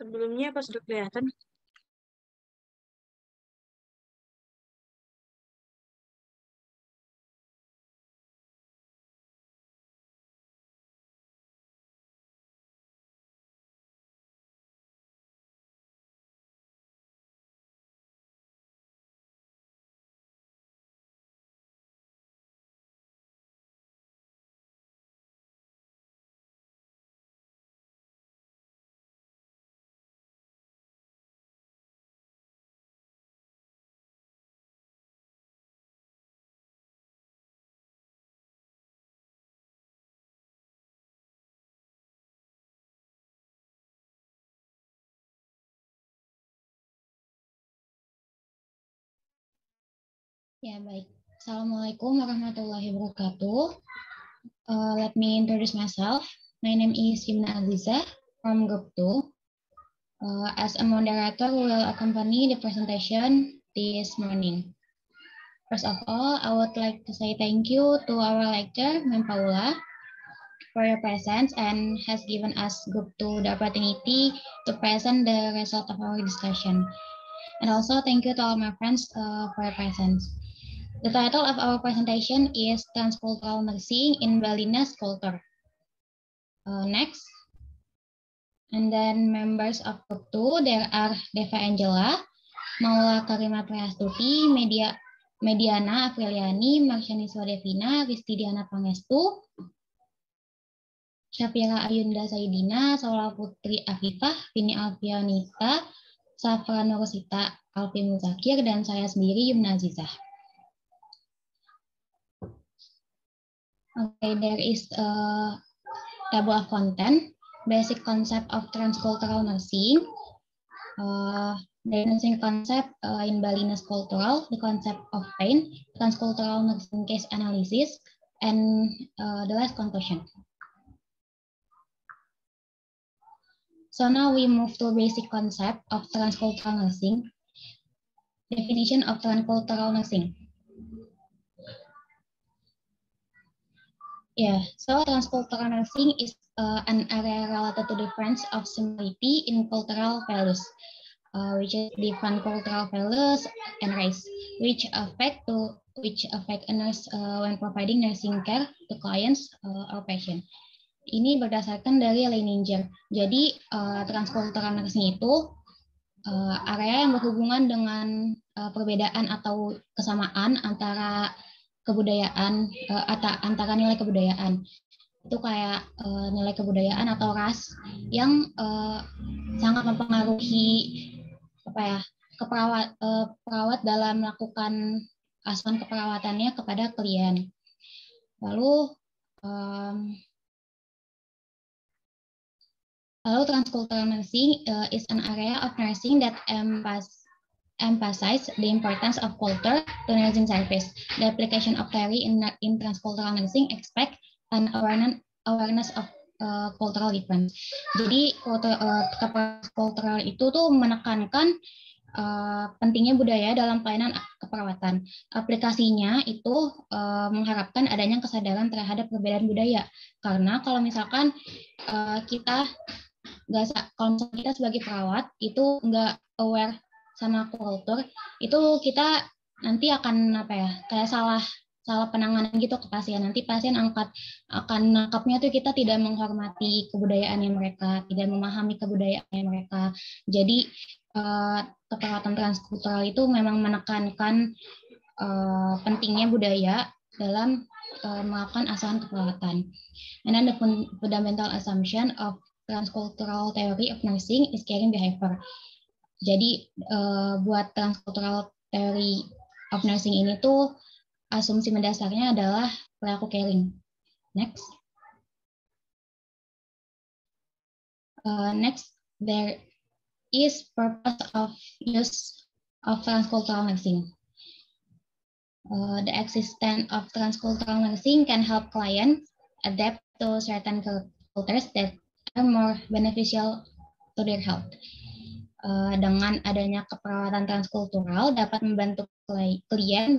Sebelumnya pas sudah kelihatan. Ya, baik. Assalamualaikum warahmatullahi wabarakatuh. Let me introduce myself. My name is Yumna Aziza from Group 2. As a moderator, we will accompany the presentation this morning. First of all, I would like to say thank you to our lecturer, Ma'am Paula, for your presence and has given us Group 2 the opportunity to present the result of our discussion. And also thank you to all my friends for your presence. The title of our presentation is Transcultural Nursing in Balinese Culture. Next. And then members of Group 2, there are Deva Angela, Maula Karima Triastuti, Mediana Apriliani, Marsyani Swadevina, Risti Diana Pangestu, Syafira Ayunda Saidina, Saula Putri Afifah, Vini Alfianita, Safra Nurusita, Alfi Muzakir, dan saya sendiri Yumna Azizah. Okay, there is a table of content, basic concept of transcultural nursing, the nursing concept in Balinese cultural, the concept of pain, transcultural nursing case analysis, and the last conclusion. So now we move to basic concept of transcultural nursing. Definition of transcultural nursing. Yeah, so transcultural nursing is an area related to difference of similarity in cultural values, which is different cultural values and race, which affect a nurse when providing nursing care to clients or patient. Ini berdasarkan dari Leininger. Jadi transcultural nursing itu area yang berhubungan dengan perbedaan atau kesamaan antara kebudayaan antara nilai kebudayaan itu kayak nilai kebudayaan atau ras yang sangat mempengaruhi perawat dalam melakukan asuhan keperawatannya kepada klien. Lalu transcultural nursing is an area of nursing that emphasize the importance of culture to nursing service. The application of theory in transcultural nursing expect an awareness of cultural difference. Jadi kultural itu tuh menekankan pentingnya budaya dalam pelayanan keperawatan. Aplikasinya itu mengharapkan adanya kesadaran terhadap perbedaan budaya. Karena kalau misalkan kalau kita sebagai perawat itu nggak aware sama kultur, itu kita nanti akan kayak salah penanganan gitu ke pasien. Nanti pasien akan nangkapnya tuh kita tidak menghormati kebudayaannya mereka, tidak memahami kebudayaannya mereka. Jadi keperawatan transkultural itu memang menekankan pentingnya budaya dalam melakukan asuhan keperawatan. And then the fundamental assumption of transcultural theory of nursing is caring behavior. Jadi buat transcultural theory of nursing ini tuh asumsi mendasarnya adalah perilaku caring. Next. Next, there is purpose of use of transcultural nursing. The existence of transcultural nursing can help clients adapt to certain cultures that are more beneficial to their health. Dengan adanya keperawatan transkultural dapat membantu klien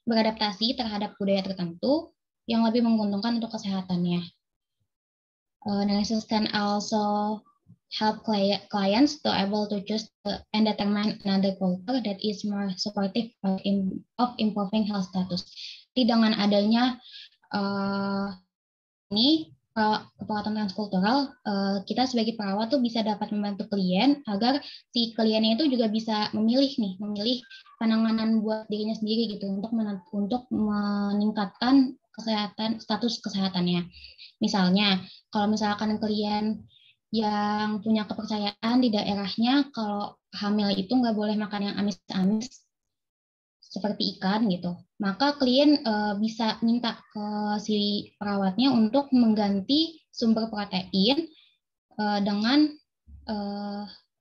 beradaptasi terhadap budaya tertentu yang lebih menguntungkan untuk kesehatannya. Nurses can also help clients to able to choose and determine another culture that is more supportive of improving health status. Jadi dengan adanya ini keperawatan transkultural, kita sebagai perawat tuh bisa dapat membantu klien agar si kliennya itu juga bisa memilih penanganan buat dirinya sendiri gitu untuk meningkatkan status kesehatannya. Misalnya, kalau misalkan klien yang punya kepercayaan di daerahnya kalau hamil itu nggak boleh makan yang amis-amis seperti ikan gitu, maka klien bisa minta ke si perawatnya untuk mengganti sumber protein dengan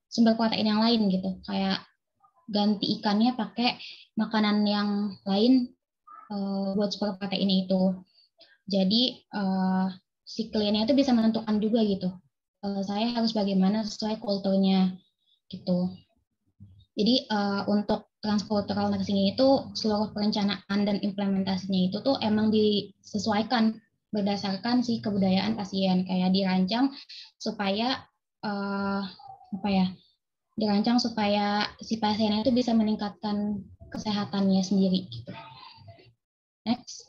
sumber protein yang lain gitu, kayak ganti ikannya pakai makanan yang lain buat sumber protein itu. Jadi si kliennya itu bisa menentukan juga gitu, saya harus bagaimana sesuai kulturnya gitu. Jadi untuk transkultural nursing itu seluruh perencanaan dan implementasinya itu tuh emang disesuaikan berdasarkan si kebudayaan pasien, kayak dirancang supaya dirancang supaya si pasien itu bisa meningkatkan kesehatannya sendiri gitu. Next.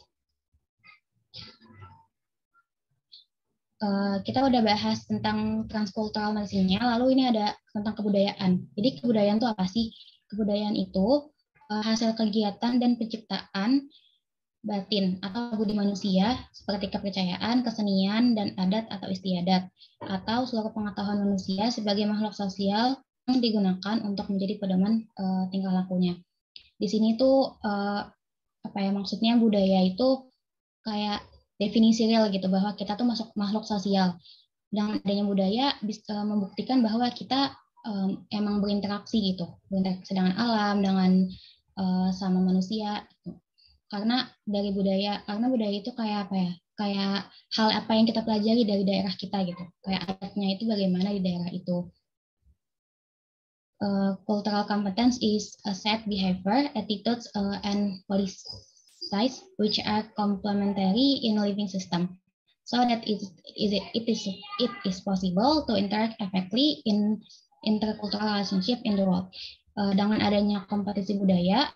Kita udah bahas tentang transkultural nursing-nya, lalu ini ada tentang kebudayaan. Jadi kebudayaan itu apa sih? Kebudayaan itu hasil kegiatan dan penciptaan batin atau budi manusia seperti kepercayaan, kesenian, dan adat atau istiadat, atau seluruh pengetahuan manusia sebagai makhluk sosial yang digunakan untuk menjadi pedoman tingkah lakunya. Di sini tuh maksudnya budaya itu kayak definisi real gitu, bahwa kita tuh masuk makhluk sosial. Dengan adanya budaya bisa membuktikan bahwa kita emang berinteraksi gitu, berinteraksi dengan alam, dengan sama manusia gitu. Karena budaya itu kayak kayak hal apa yang kita pelajari dari daerah kita gitu, kayak adatnya itu bagaimana di daerah itu. Cultural competence is a set behavior, attitudes, and policies which are complementary in a living system, so that it is possible to interact effectively in intercultural relationship in the world. Dengan adanya kompetisi budaya,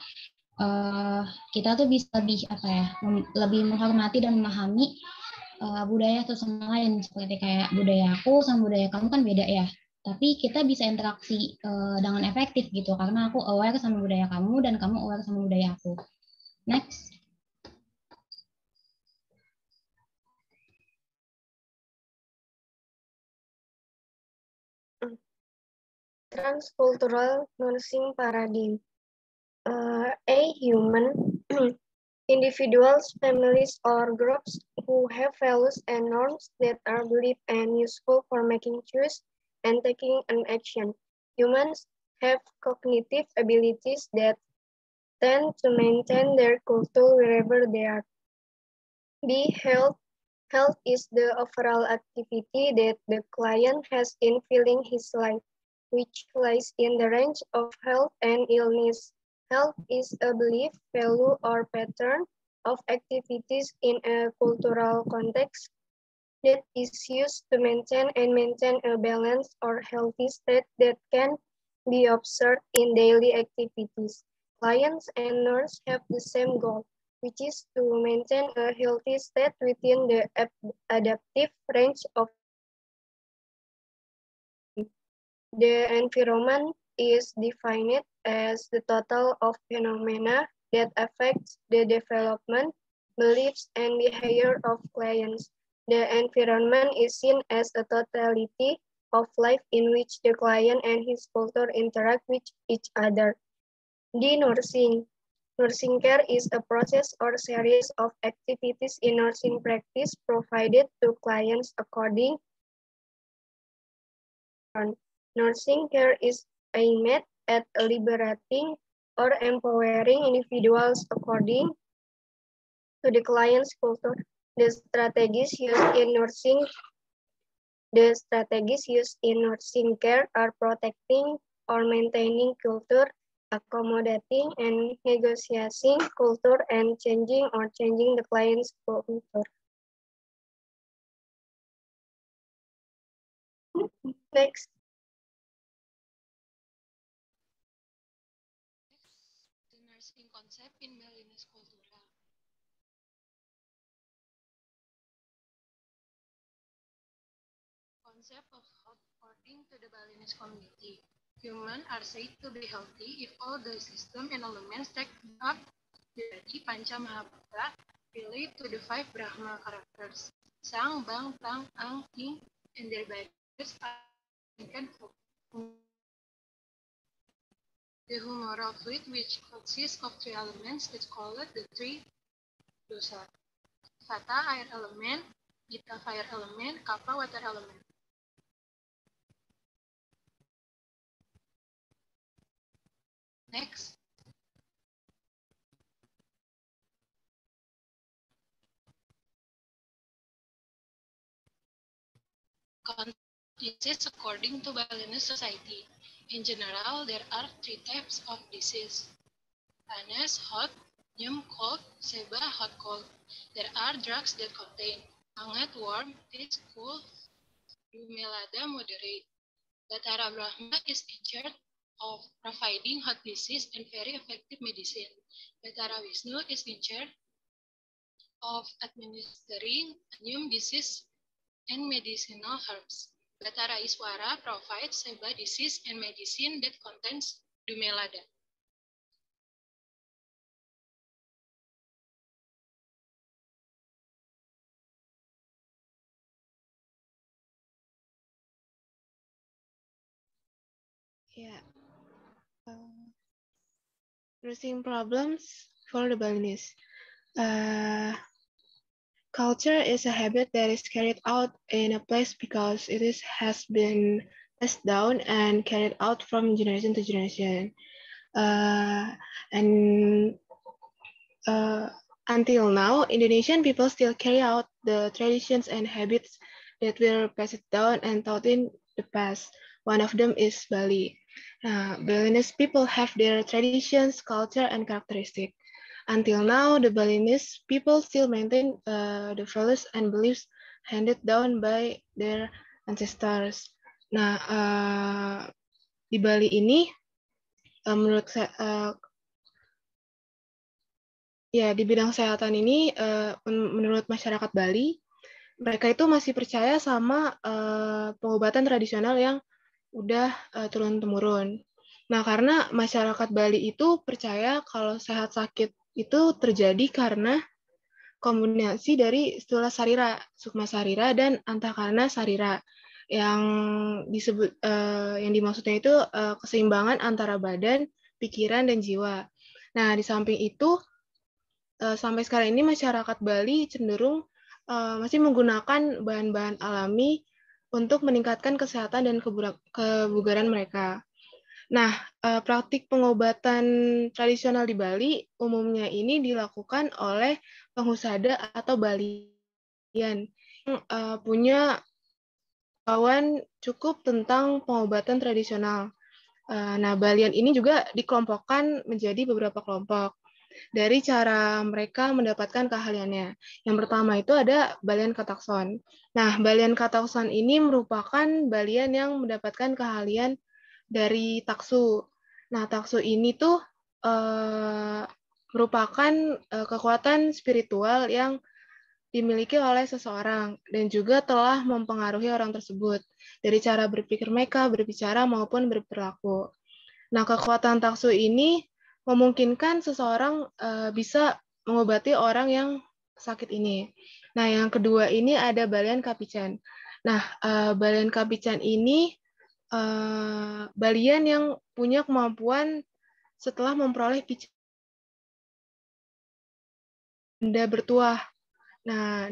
kita tuh bisa lebih menghormati dan memahami budaya satu sama lain, seperti kayak budaya aku sama budaya kamu kan beda ya, tapi kita bisa interaksi dengan efektif gitu karena aku aware sama budaya kamu dan kamu aware sama budaya aku. Next. Transcultural nursing paradigm. A human individuals, families, or groups who have values and norms that are believed and useful for making choice and taking an action. Humans have cognitive abilities that tend to maintain their culture wherever they are. B. Health. Health is the overall activity that the client has in filling his life, which lies in the range of health and illness. Health is a belief, value, or pattern of activities in a cultural context that is used to maintain a balanced or healthy state that can be observed in daily activities. Clients and nurses have the same goal, which is to maintain a healthy state within the adaptive range of the environment is defined as the total of phenomena that affects the development, beliefs, and behavior of clients. The environment is seen as a totality of life in which the client and his culture interact with each other. D. Nursing. Nursing care is a process or series of activities in nursing practice provided to clients according to nursing care is aimed at liberating or empowering individuals according to the client's culture. The strategies used in nursing care are protecting or maintaining culture, accommodating and negotiating culture, and changing the client's culture. Next. The nursing concept in Balinese culture. Concept of health according to the Balinese community. Humans are said to be healthy if all the system and elements take up the Pancha Mahabhuta relate to the 5 Brahma characters. Sang, Bang, Tang, Ang, Ing, and their bodies are the humoral fluid, which consists of 3 elements, is called the 3 dosa. Vata, air element, Pitta, fire element, Kapha, water element. Next. Disease according to Balinese society. In general, there are 3 types of disease. Panas, hot, nyum, cold, seba, hot, cold. There are drugs that contain hangat, warm, tis, cool, dumelada, moderate. Batara Brahma is in charge of providing hot disease and very effective medicine. Batara Vishnu is in charge of administering nyum disease and medicinal herbs. Batara Iswara provides seba disease and medicine that contains dumelada. Yeah. Nursing problems for the Balinese. Culture is a habit that is carried out in a place because has been passed down and carried out from generation to generation. And until now, Indonesian people still carry out the traditions and habits that were passed down and taught in the past. One of them is Bali. Balinese people have their traditions, culture, and characteristics. Until now, the Balinese people still maintain the values and beliefs handed down by their ancestors. Nah, di Bali ini, menurut saya, ya di bidang kesehatan ini, menurut masyarakat Bali, mereka itu masih percaya sama pengobatan tradisional yang udah turun-temurun. Nah, karena masyarakat Bali itu percaya kalau sehat sakit itu terjadi karena kombinasi dari Stula Sarira, Sukma Sarira, dan Antakarna Sarira. Yang disebut yang dimaksudnya itu keseimbangan antara badan, pikiran, dan jiwa. Nah, di samping itu sampai sekarang ini masyarakat Bali cenderung masih menggunakan bahan-bahan alami untuk meningkatkan kesehatan dan kebugaran mereka. Nah, praktik pengobatan tradisional di Bali umumnya ini dilakukan oleh penghusada atau Balian yang punya pengetahuan cukup tentang pengobatan tradisional. Nah, Balian ini juga dikelompokkan menjadi beberapa kelompok dari cara mereka mendapatkan keahliannya. Yang pertama itu ada Balian Katakson. Nah, Balian Katakson ini merupakan Balian yang mendapatkan keahlian dari taksu. Nah, taksu ini tuh merupakan kekuatan spiritual yang dimiliki oleh seseorang dan juga telah mempengaruhi orang tersebut dari cara berpikir mereka, berbicara maupun berperilaku. Nah, kekuatan taksu ini memungkinkan seseorang bisa mengobati orang yang sakit ini. Nah, yang kedua ini ada Balian Kapican. Nah, Balian Kapican ini Balian yang punya kemampuan setelah memperoleh pica benda bertuah. Nah,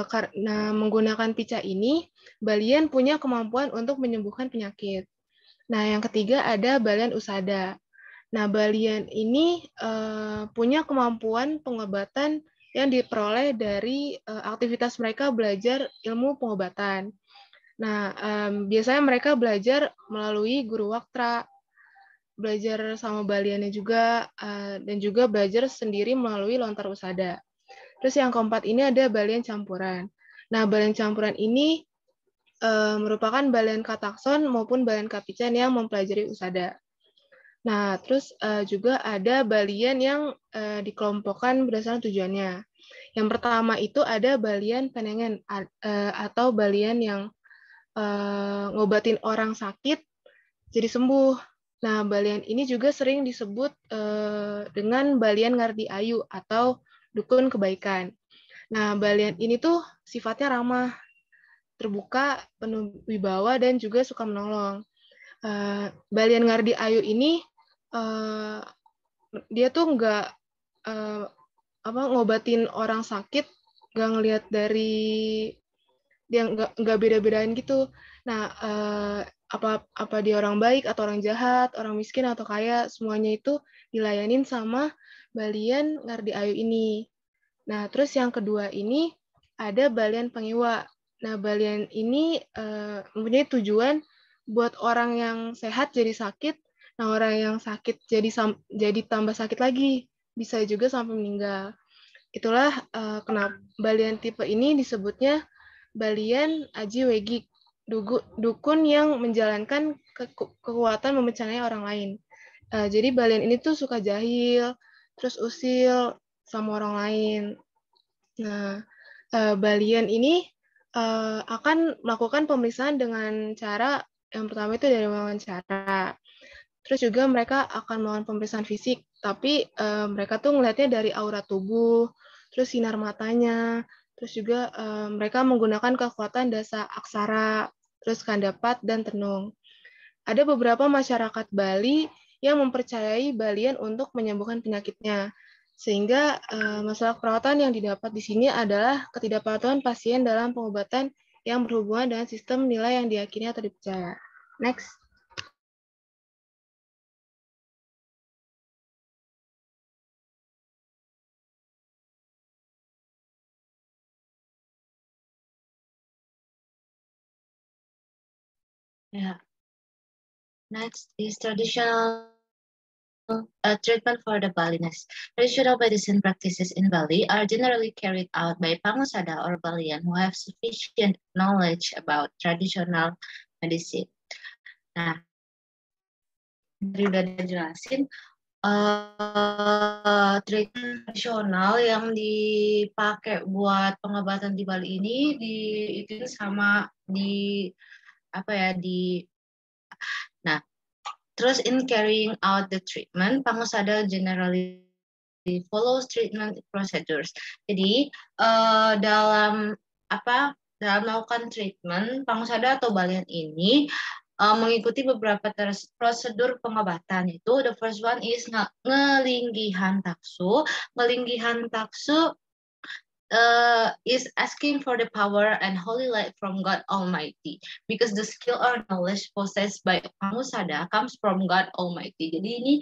karena menggunakan pica ini, Balian punya kemampuan untuk menyembuhkan penyakit. Nah, yang ketiga ada Balian Usada. Nah, Balian ini punya kemampuan pengobatan yang diperoleh dari aktivitas mereka belajar ilmu pengobatan. Nah, biasanya mereka belajar melalui guru waktra, belajar sama Baliannya juga, dan juga belajar sendiri melalui lontar usada. Terus yang keempat ini ada Balian campuran. Nah, Balian campuran ini merupakan balian katakson maupun balian kapican yang mempelajari usada. Nah, terus juga ada balian yang dikelompokkan berdasarkan tujuannya. Yang pertama itu ada balian penengen atau balian yang ngobatin orang sakit jadi sembuh. Nah, balian ini juga sering disebut dengan balian ngardi ayu atau dukun kebaikan. Nah, balian ini tuh sifatnya ramah, terbuka, penuh wibawa, dan juga suka menolong. Balian ngardi ayu ini dia tuh nggak ngobatin orang sakit, nggak ngelihat dari dia nggak beda-bedain gitu. Nah, apa dia orang baik atau orang jahat, orang miskin atau kaya, semuanya itu dilayanin sama balian ngardi ayu ini. Nah, terus yang kedua ini ada balian pengiwa. Nah, balian ini mempunyai tujuan buat orang yang sehat jadi sakit. Nah, orang yang sakit jadi tambah sakit lagi, bisa juga sampai meninggal. Itulah kenapa balian tipe ini disebutnya balian aji wegik, dukun yang menjalankan kekuatan membencanai orang lain. Jadi balian ini tuh suka jahil, terus usil sama orang lain. Nah, balian ini akan melakukan pemeriksaan dengan cara yang pertama itu dari wawancara. Terus juga mereka akan melakukan pemeriksaan fisik, tapi mereka tuh ngelihatnya dari aura tubuh, terus sinar matanya, terus juga mereka menggunakan kekuatan dasa aksara, terus kandapat, dan tenung. Ada beberapa masyarakat Bali yang mempercayai balian untuk menyembuhkan penyakitnya. Sehingga masalah perawatan yang didapat di sini adalah ketidakpatuhan pasien dalam pengobatan yang berhubungan dengan sistem nilai yang diyakini atau dipercaya. Next. Yeah. Next is traditional treatment for the Balinese. Traditional medicine practices in Bali are generally carried out by Pangussada or Balian who have sufficient knowledge about traditional medicine. Nah, dari udah dijelasin, treatment tradisional yang dipakai buat pengobatan di Bali ini itu sama Nah, terus in carrying out the treatment, Pangussada generally follows treatment procedures. Jadi dalam melakukan treatment, Pangussada atau Balian ini mengikuti beberapa prosedur pengobatan. Itu the first one is ngelinggihan taksu. Ngelinggihan taksu is asking for the power and holy light from God Almighty, because the skill or knowledge possessed by Pangussada comes from God Almighty. Jadi ini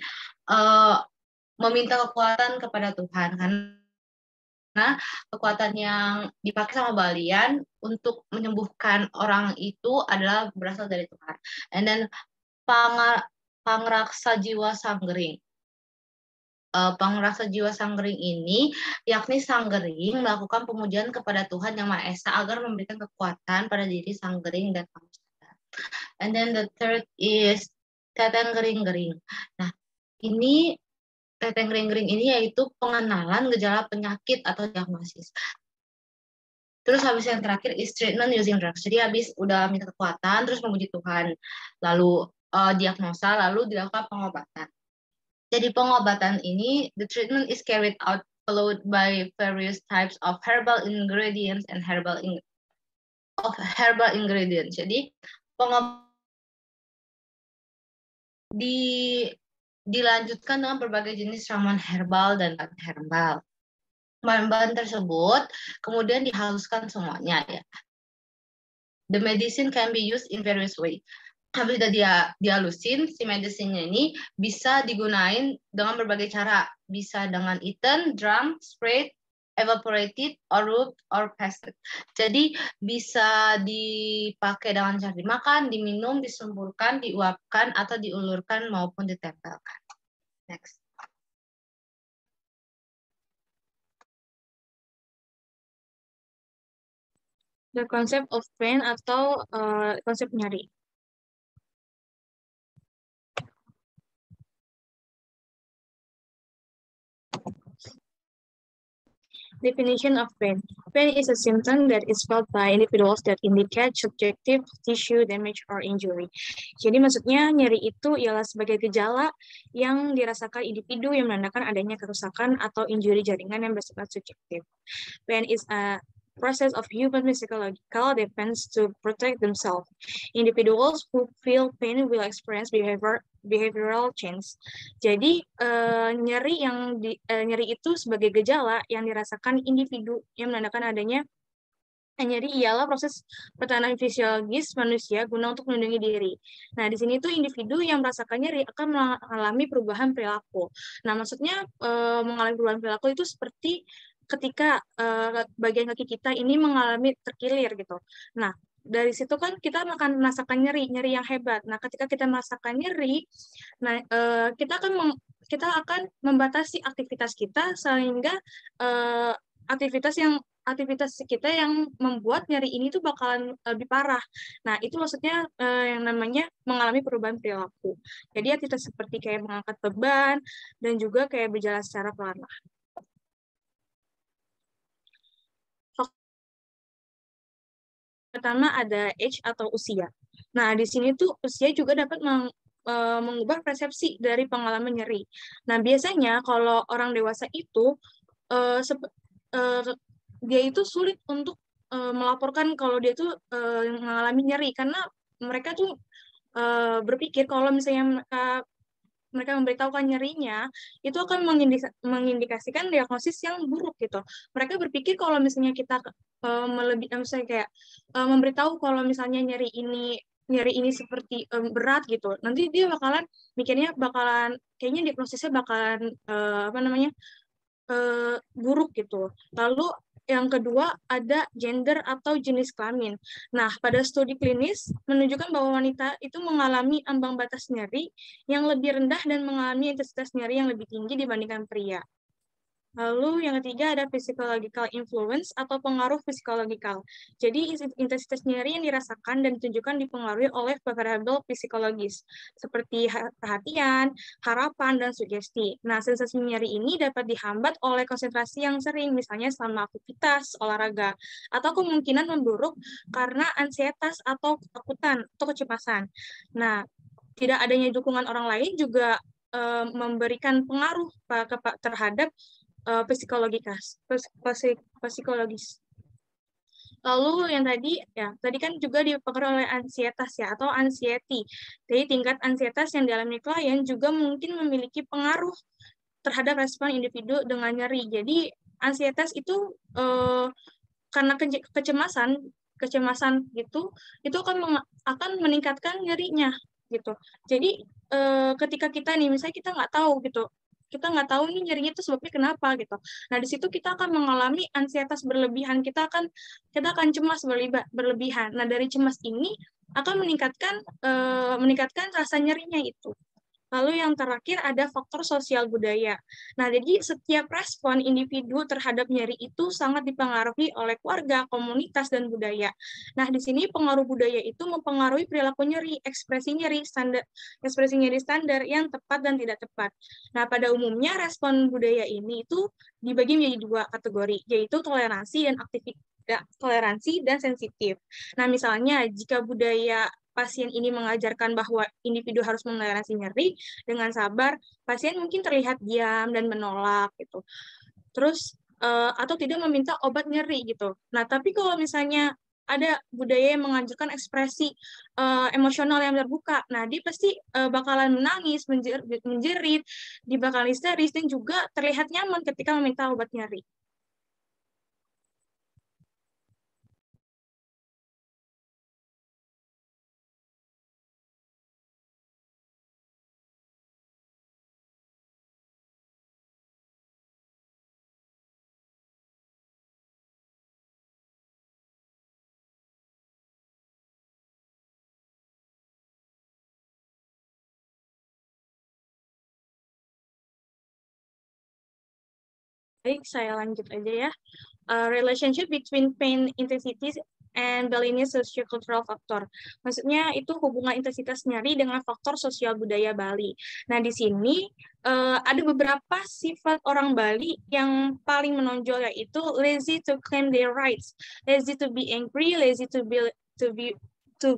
meminta kekuatan kepada Tuhan, karena kekuatan yang dipakai sama Balian untuk menyembuhkan orang itu adalah berasal dari Tuhan. And then pangraksa jiwa sanggering. Pangraksa jiwa sanggering ini, yakni sanggering melakukan pemujaan kepada Tuhan Yang Maha Esa agar memberikan kekuatan pada diri sanggering dan Pangussada. And then the third is teteng gering-gering. Nah, ini teteng gering-gering ini yaitu pengenalan gejala penyakit atau diagnosis. Terus habis yang terakhir is treatment using drugs. Jadi habis udah minta kekuatan, terus memuji Tuhan, lalu diagnosa, lalu dilakukan pengobatan. Jadi pengobatan ini, the treatment is carried out followed by various types of herbal ingredients and herbal ingredients. Jadi dilanjutkan dengan berbagai jenis ramuan herbal dan herbal. Bahan-bahan tersebut kemudian dihaluskan semuanya ya. The medicine can be used in various ways. Habis udah dihalusin, si medicine-nya ini bisa digunain dengan berbagai cara. Bisa dengan eaten, drunk, sprayed, evaporated, or rubbed, or pasted. Jadi bisa dipakai dengan cara dimakan, diminum, disemburkan, diuapkan, atau diulurkan maupun ditempelkan. Next. the concept of pain atau konsep nyeri. Definition of pain. Pain is a symptom that is felt by individuals that indicate subjective tissue damage or injury. Jadi maksudnya nyeri itu ialah sebagai gejala yang dirasakan individu yang menandakan adanya kerusakan atau injury jaringan yang bersifat subjektif. Pain is a process of human physiological defense to protect themselves. Individuals who feel pain will experience behavioral change. Jadi nyeri itu sebagai gejala yang dirasakan individu yang menandakan adanya nyeri ialah proses pertahanan fisiologis manusia guna untuk melindungi diri. Nah, di sini tuh individu yang merasakan nyeri akan mengalami perubahan perilaku. Nah, maksudnya mengalami perubahan perilaku itu seperti ketika bagian kaki kita ini mengalami terkilir gitu. Nah, dari situ kan kita akan merasakan nyeri yang hebat. Nah, ketika kita merasakan nyeri, nah kita akan membatasi aktivitas kita sehingga aktivitas kita yang membuat nyeri ini tuh bakalan lebih parah. Nah, itu maksudnya yang namanya mengalami perubahan perilaku. Jadi aktivitas seperti kayak mengangkat beban dan juga kayak berjalan secara perlahan. Pertama ada age atau usia. Nah, di sini tuh usia juga dapat mengubah persepsi dari pengalaman nyeri. Nah, biasanya kalau orang dewasa itu dia itu sulit untuk melaporkan kalau dia tuh mengalami nyeri karena mereka tuh berpikir kalau misalnya mereka memberitahukan nyerinya, itu akan mengindikasikan diagnosis yang buruk gitu. Mereka berpikir kalau misalnya kita misalnya kayak memberitahu kalau misalnya nyeri ini seperti berat gitu, nanti dia mikirnya kayaknya diagnosisnya bakalan buruk gitu. Lalu yang kedua ada gender atau jenis kelamin. Nah, pada studi klinis menunjukkan bahwa wanita itu mengalami ambang batas nyeri yang lebih rendah dan mengalami intensitas nyeri yang lebih tinggi dibandingkan pria. Lalu yang ketiga ada physiological influence atau pengaruh psikologikal. Jadi intensitas nyeri yang dirasakan dan ditunjukkan dipengaruhi oleh variabel psikologis seperti perhatian, harapan, dan sugesti. Nah, sensasi nyeri ini dapat dihambat oleh konsentrasi yang sering, misalnya selama aktivitas, olahraga, atau kemungkinan memburuk karena ansietas atau ketakutan atau kecemasan. Nah, tidak adanya dukungan orang lain juga memberikan pengaruh terhadap psikologis. Lalu yang tadi kan juga dipengaruhi oleh ansietas ya atau anxiety. Jadi tingkat ansietas yang dialami klien juga mungkin memiliki pengaruh terhadap respon individu dengan nyeri. Jadi ansietas itu karena kecemasan gitu, itu akan meningkatkan nyerinya gitu. Jadi ketika kita nih misalnya kita nggak tahu gitu, kita nggak tahu nih nyerinya itu sebabnya kenapa gitu. Nah, di situ kita akan mengalami ansietas berlebihan, kita akan cemas berlebihan. Nah, dari cemas ini akan meningkatkan rasa nyerinya itu. Lalu yang terakhir ada faktor sosial budaya. Nah, jadi setiap respon individu terhadap nyeri itu sangat dipengaruhi oleh keluarga, komunitas, dan budaya. Nah, di sini pengaruh budaya itu mempengaruhi perilaku nyeri, ekspresi nyeri standar yang tepat dan tidak tepat. Nah, pada umumnya respon budaya ini itu dibagi menjadi dua kategori, yaitu toleransi dan sensitif. Nah, misalnya jika budaya pasien ini mengajarkan bahwa individu harus mentoleransi nyeri dengan sabar, pasien mungkin terlihat diam dan menolak gitu. Terus atau tidak meminta obat nyeri gitu. Nah, tapi kalau misalnya ada budaya yang menganjurkan ekspresi emosional yang terbuka, nah dia pasti bakalan menangis, menjerit, dia bakal histeris dan juga terlihat nyaman ketika meminta obat nyeri. Baik, saya lanjut aja ya. Relationship between pain intensity and Balinese sociocultural factor. Maksudnya itu hubungan intensitas nyeri dengan faktor sosial budaya Bali. Nah, di sini ada beberapa sifat orang Bali yang paling menonjol, yaitu lazy to claim their rights, lazy to be angry, lazy to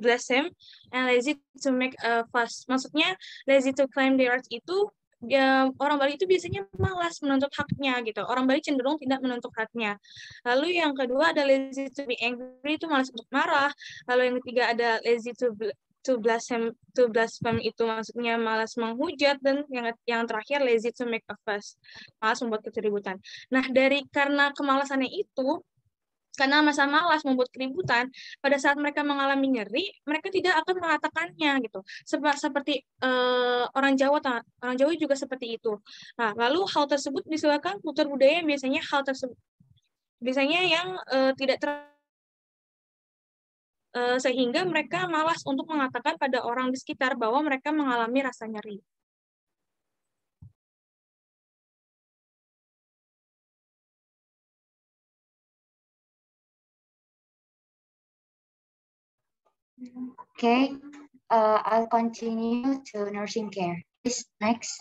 blaspheme, and lazy to make a fuss. Maksudnya lazy to claim their rights itu orang Bali itu biasanya malas menuntut haknya gitu. Orang Bali cenderung tidak menuntut haknya. Lalu yang kedua ada lazy to be angry, itu malas untuk marah. Lalu yang ketiga ada lazy to blaspheme itu maksudnya malas menghujat, dan yang terakhir lazy to make a fuss, malas membuat keributan. Nah, karena kemalasannya itu, karena masa malas membuat keributan, pada saat mereka mengalami nyeri, mereka tidak akan mengatakannya gitu. Seperti orang Jawa juga seperti itu. Nah, lalu hal tersebut disebabkan kultur budaya yang biasanya yang tidak sehingga mereka malas untuk mengatakan pada orang di sekitar bahwa mereka mengalami rasa nyeri. Okay, I'll continue to nursing care. Please, next.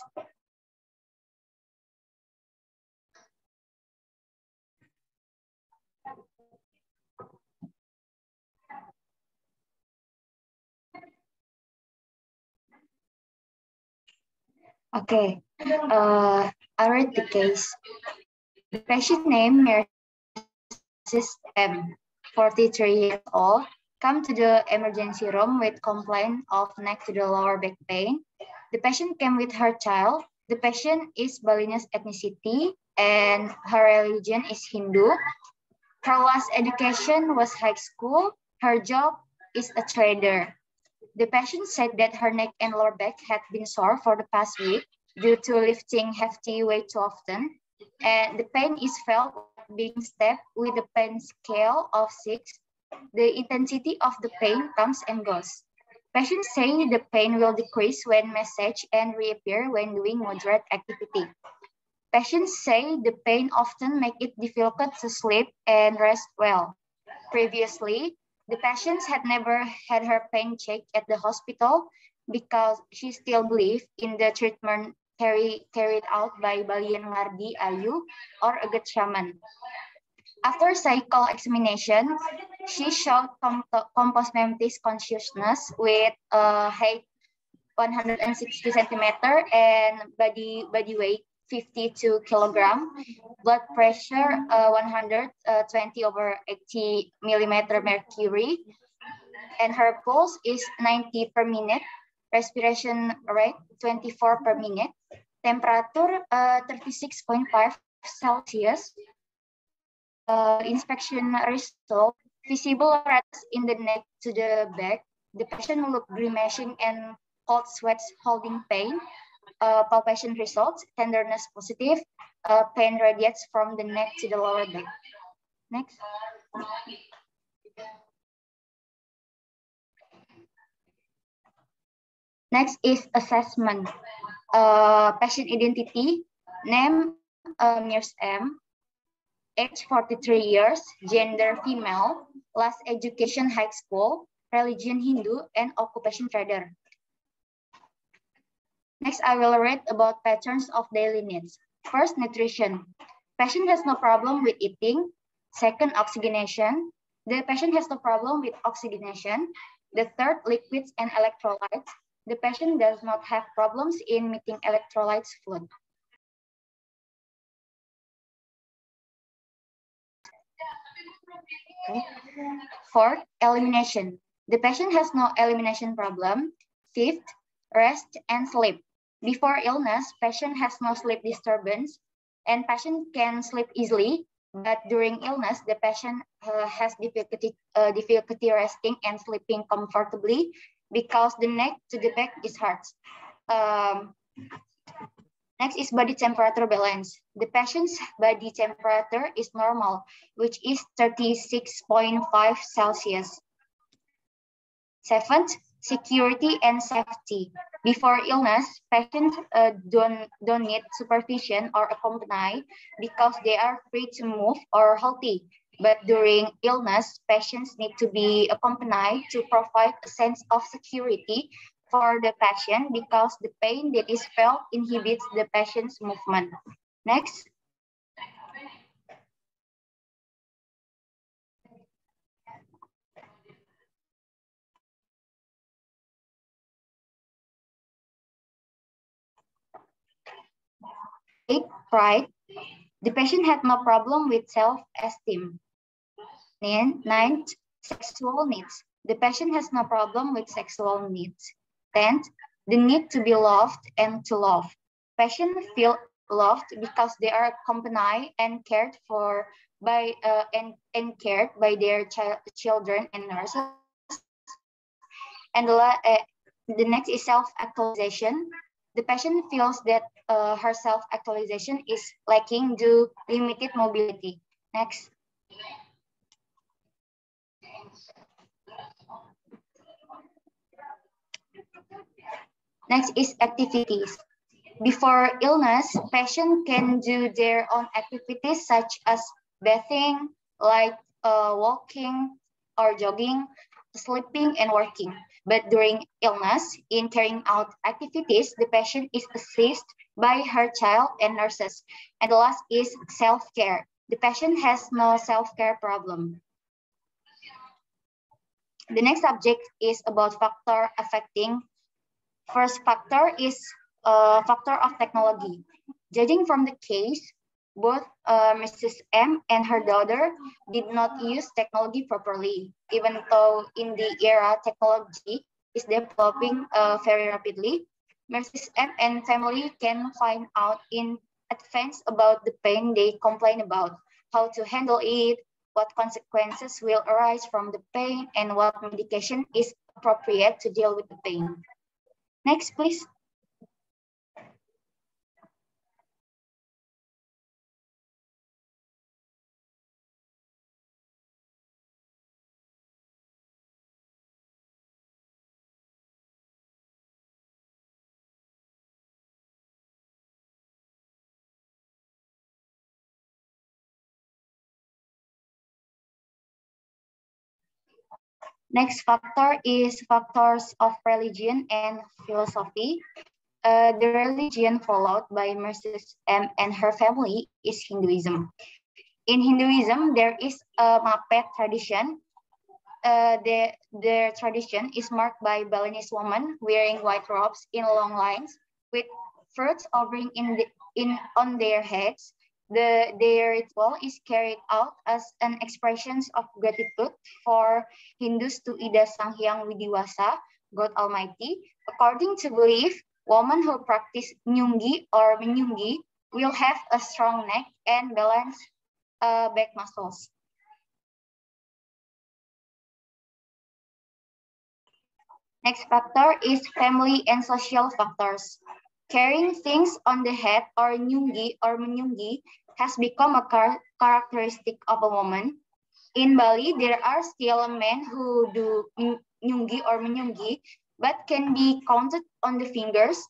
Okay, I'll read the case. The patient name Mrs. M, 43 years old, come to the emergency room with complaint of neck to the lower back pain. The patient came with her child. The patient is Balinese ethnicity and her religion is Hindu. Her last education was high school. Her job is a trader. The patient said that her neck and lower back had been sore for the past week due to lifting hefty weight too often, and the pain is felt being stabbed with a pain scale of 6. The intensity of the pain comes and goes. Patients say the pain will decrease when massaged and reappear when doing moderate activity. Patients say the pain often makes it difficult to sleep and rest well. Previously, the patients had never had her pain checked at the hospital because she still believed in the treatment carried out by Balian Ngardi Ayu or a good shaman. After cycle examination, she showed compost mentis consciousness with height 160 centimeter and body weight 52 kilogram, blood pressure 120/80 millimeter mercury, and her pulse is 90 per minute, respiration rate 24 per minute, temperature 36.5 Celsius, inspection result, visible redness in the neck to the back, the patient looked grimacing and cold sweats holding pain, palpation results, tenderness positive, pain radiates from the neck to the lower back. Next. Next is assessment. Patient identity, name Mirs M, age 43 years, gender female, last education high school, religion Hindu, and occupation trader. Next, I will read about patterns of daily needs. First, nutrition. Patient has no problem with eating. Second, oxygenation. The patient has no problem with oxygenation. The third, liquids and electrolytes. The patient does not have problems in meeting electrolytes fluid. Okay. Fourth, elimination. The patient has no elimination problem. Fifth, rest and sleep. Before illness, patient has no sleep disturbance and patient can sleep easily, but during illness, the patient has difficulty resting and sleeping comfortably because the neck to the back is hard. Next is body temperature balance. The patient's body temperature is normal, which is 36.5 Celsius. Seventh, security and safety. Before illness, patients don't need supervision or accompany because they are free to move or healthy. But during illness, patients need to be accompanied to provide a sense of security for the patient because the pain that is felt inhibits the patient's movement. Next. Pride. The patient had no problem with self-esteem. Ninth, sexual needs. The patient has no problem with sexual needs. 10th, the need to be loved and to love. Patients feel loved because they are accompanied and cared for by and cared by their children and nurses. And the next is self-actualization. The patient feels that her self-actualization is lacking due to limited mobility. Next. Next is activities. Before illness, patients can do their own activities such as bathing, like walking or jogging, sleeping, and working. But during illness, in carrying out activities, the patient is assisted by her child and nurses. And the last is self-care. The patient has no self-care problem. The next subject is about factor affecting. First factor is a factor of technology. Judging from the case, both Mrs. M and her daughter did not use technology properly, even though in the era technology is developing very rapidly. Mrs. M and family can find out in advance about the pain they complain about, how to handle it, what consequences will arise from the pain, and what medication is appropriate to deal with the pain. Next, please. Next factor is factors of religion and philosophy. The religion followed by Mrs. M and her family is Hinduism. In Hinduism, there is a Mapet tradition. Their tradition is marked by Balinese women wearing white robes in long lines with fruits offering on their heads. Their ritual is carried out as an expression of gratitude for Hindus to Ida Sang Hyang Widiwasa, God Almighty. According to belief, women who practice nyungi or menyungi will have a strong neck and balanced back muscles. Next factor is family and social factors. Carrying things on the head or nyungi or menyungi has become a characteristic of a woman. In Bali, there are still men who do nyungi or menyungi, but can be counted on the fingers.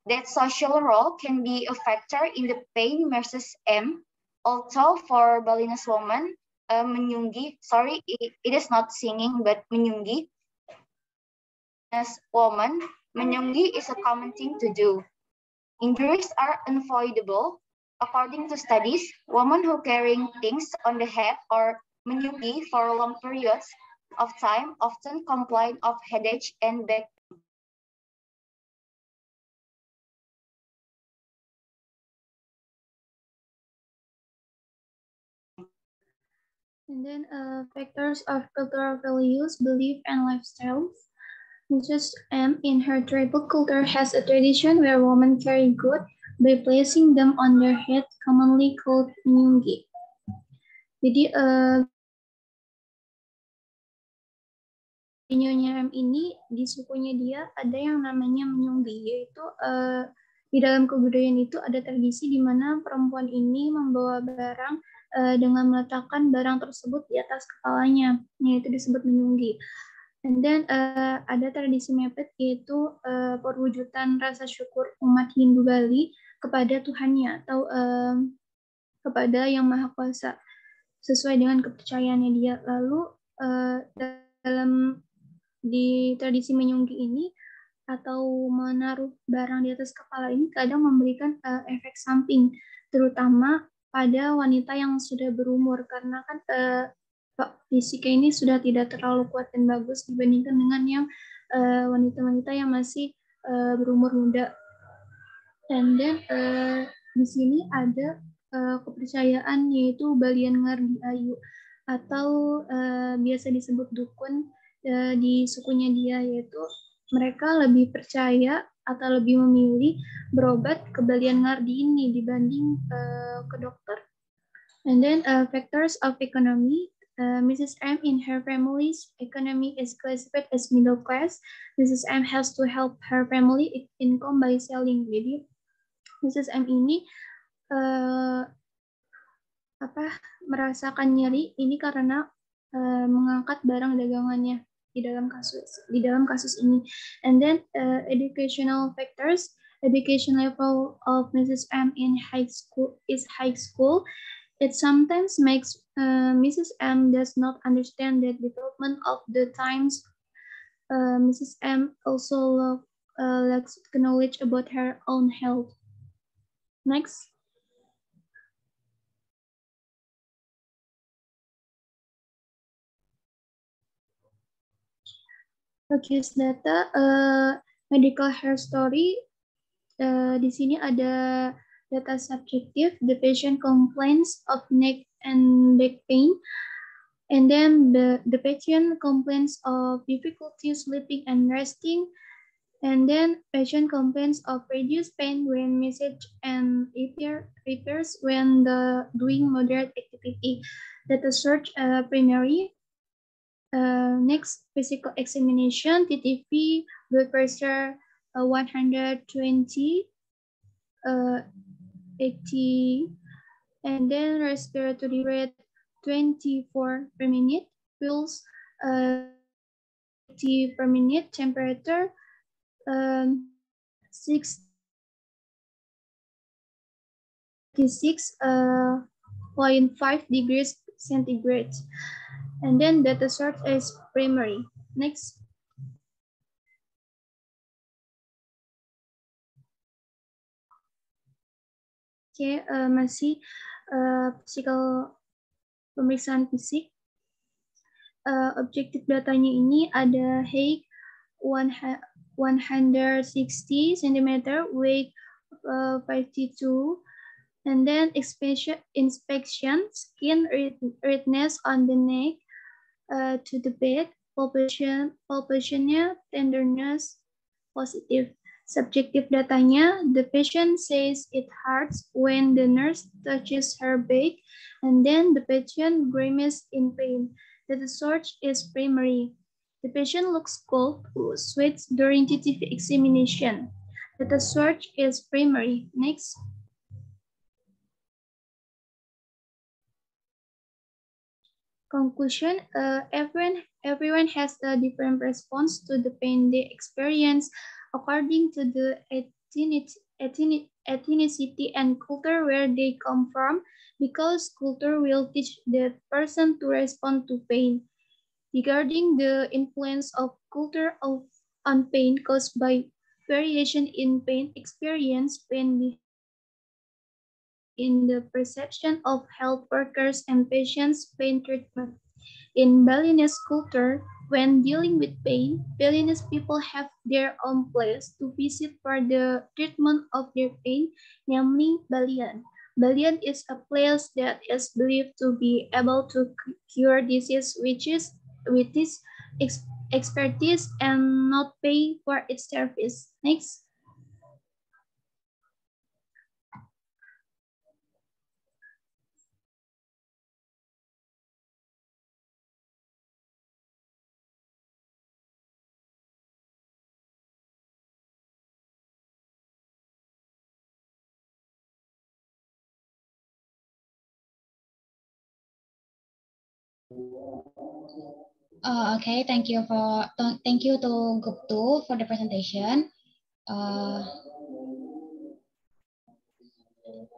That social role can be a factor in the pain Mrs. M. Also, for Balinese woman, menyungi, sorry, it is not singing, but menyungi. As woman, menyungi is a common thing to do. Injuries are unavoidable. According to studies, women who carrying things on the head or menyungi for long periods of time often complain of headache and back pain. And then factors of cultural values, belief, and lifestyles. Mrs. M in her tribal culture has a tradition where women carry good by placing them on their head, commonly called nyungi. Jadi di Nyonya M ini di sukunya dia ada yang namanya menyunggi, yaitu di dalam kebudayaan itu ada tradisi di mana perempuan ini membawa barang dengan meletakkan barang tersebut di atas kepalanya, yaitu disebut menyunggi. And then ada tradisi mepet, yaitu perwujudan rasa syukur umat Hindu Bali kepada Tuhannya atau kepada Yang Maha Kuasa. sesuai dengan kepercayaannya dia. Lalu dalam di tradisi menyunggi ini atau menaruh barang di atas kepala ini kadang memberikan efek samping, terutama pada wanita yang sudah berumur, karena kan fisiknya ini sudah tidak terlalu kuat dan bagus dibandingkan dengan yang wanita-wanita yang masih berumur muda. Dan di sini ada kepercayaan yaitu Balian Ngardi Ayu atau biasa disebut dukun di sukunya dia, yaitu mereka lebih percaya atau lebih memilih berobat ke Balian Ngardi ini dibanding ke dokter. And then factors of economy. Mrs. M in her family's economy is classified as middle class. Mrs. M has to help her family income by selling. Jadi Mrs. M ini merasakan nyeri ini karena mengangkat barang dagangannya di dalam kasus ini. And then educational factors. Education level of Mrs. M in high school is high school. It sometimes makes Mrs. M does not understand the development of the times. Mrs. M also lacks knowledge about her own health. Next. Focus data, medical hair story. Di sini ada data subjektif. The patient complains of neck and back pain, and then the patient complains of difficulty sleeping and resting, and then patient complains of reduced pain when massage and repairs when doing moderate activity. Data search primary. Next, physical examination, TTP, blood pressure 120, 80, and then respiratory rate 24 per minute, pulse 80 per minute, temperature 66.5 degrees centigrade. And then data search is primary. Next. Oke, masih pemeriksaan fisik. Objektif datanya ini ada height 160 cm, weight 52, and then inspection, skin redness on the neck, to the bed, palpationnya, tenderness, positive. Subjective datanya, the patient says it hurts when the nurse touches her back, and then the patient grimaces in pain. The search is primary. The patient looks cold, sweats during TTP examination. The search is primary. Next. Conclusion, everyone has a different response to the pain they experience according to the ethnicity and culture where they come from, because culture will teach the person to respond to pain. Regarding the influence of culture on pain caused by variation in pain experience, pain in the perception of health workers and patients' pain treatment. In Balinese culture, when dealing with pain, Balinese people have their own place to visit for the treatment of their pain, namely Balian. Balian is a place that is believed to be able to cure disease with its expertise and not pay for its service. Next. Okay, thank you to Group 2 for the presentation.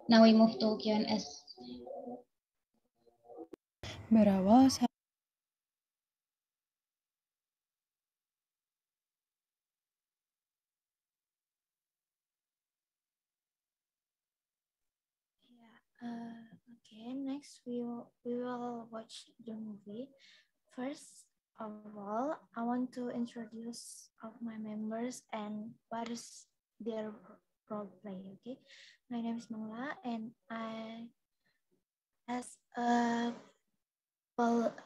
Now we move to Q&A. Berawal saat Okay, next we will watch the movie. First of all, I want to introduce of my members and what is their role play. Okay, my name is Mangla and I as a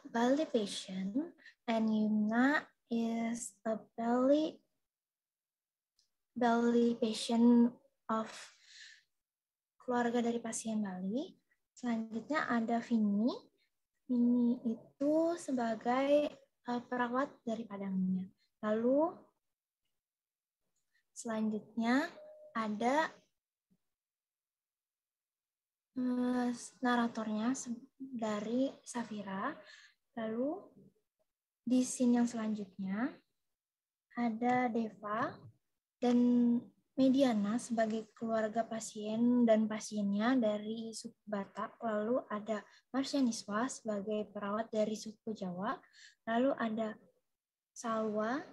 Bali patient, and Yumna is a Bali patient of keluarga dari pasien Bali. Selanjutnya ada Vini. Vini itu sebagai perawat dari Padangnya. Lalu selanjutnya ada naratornya dari Safira. Lalu di scene yang selanjutnya ada Deva dan Mediana sebagai keluarga pasien dan pasiennya dari suku Batak. Lalu ada Marsyaniswa sebagai perawat dari suku Jawa. Lalu ada Salwa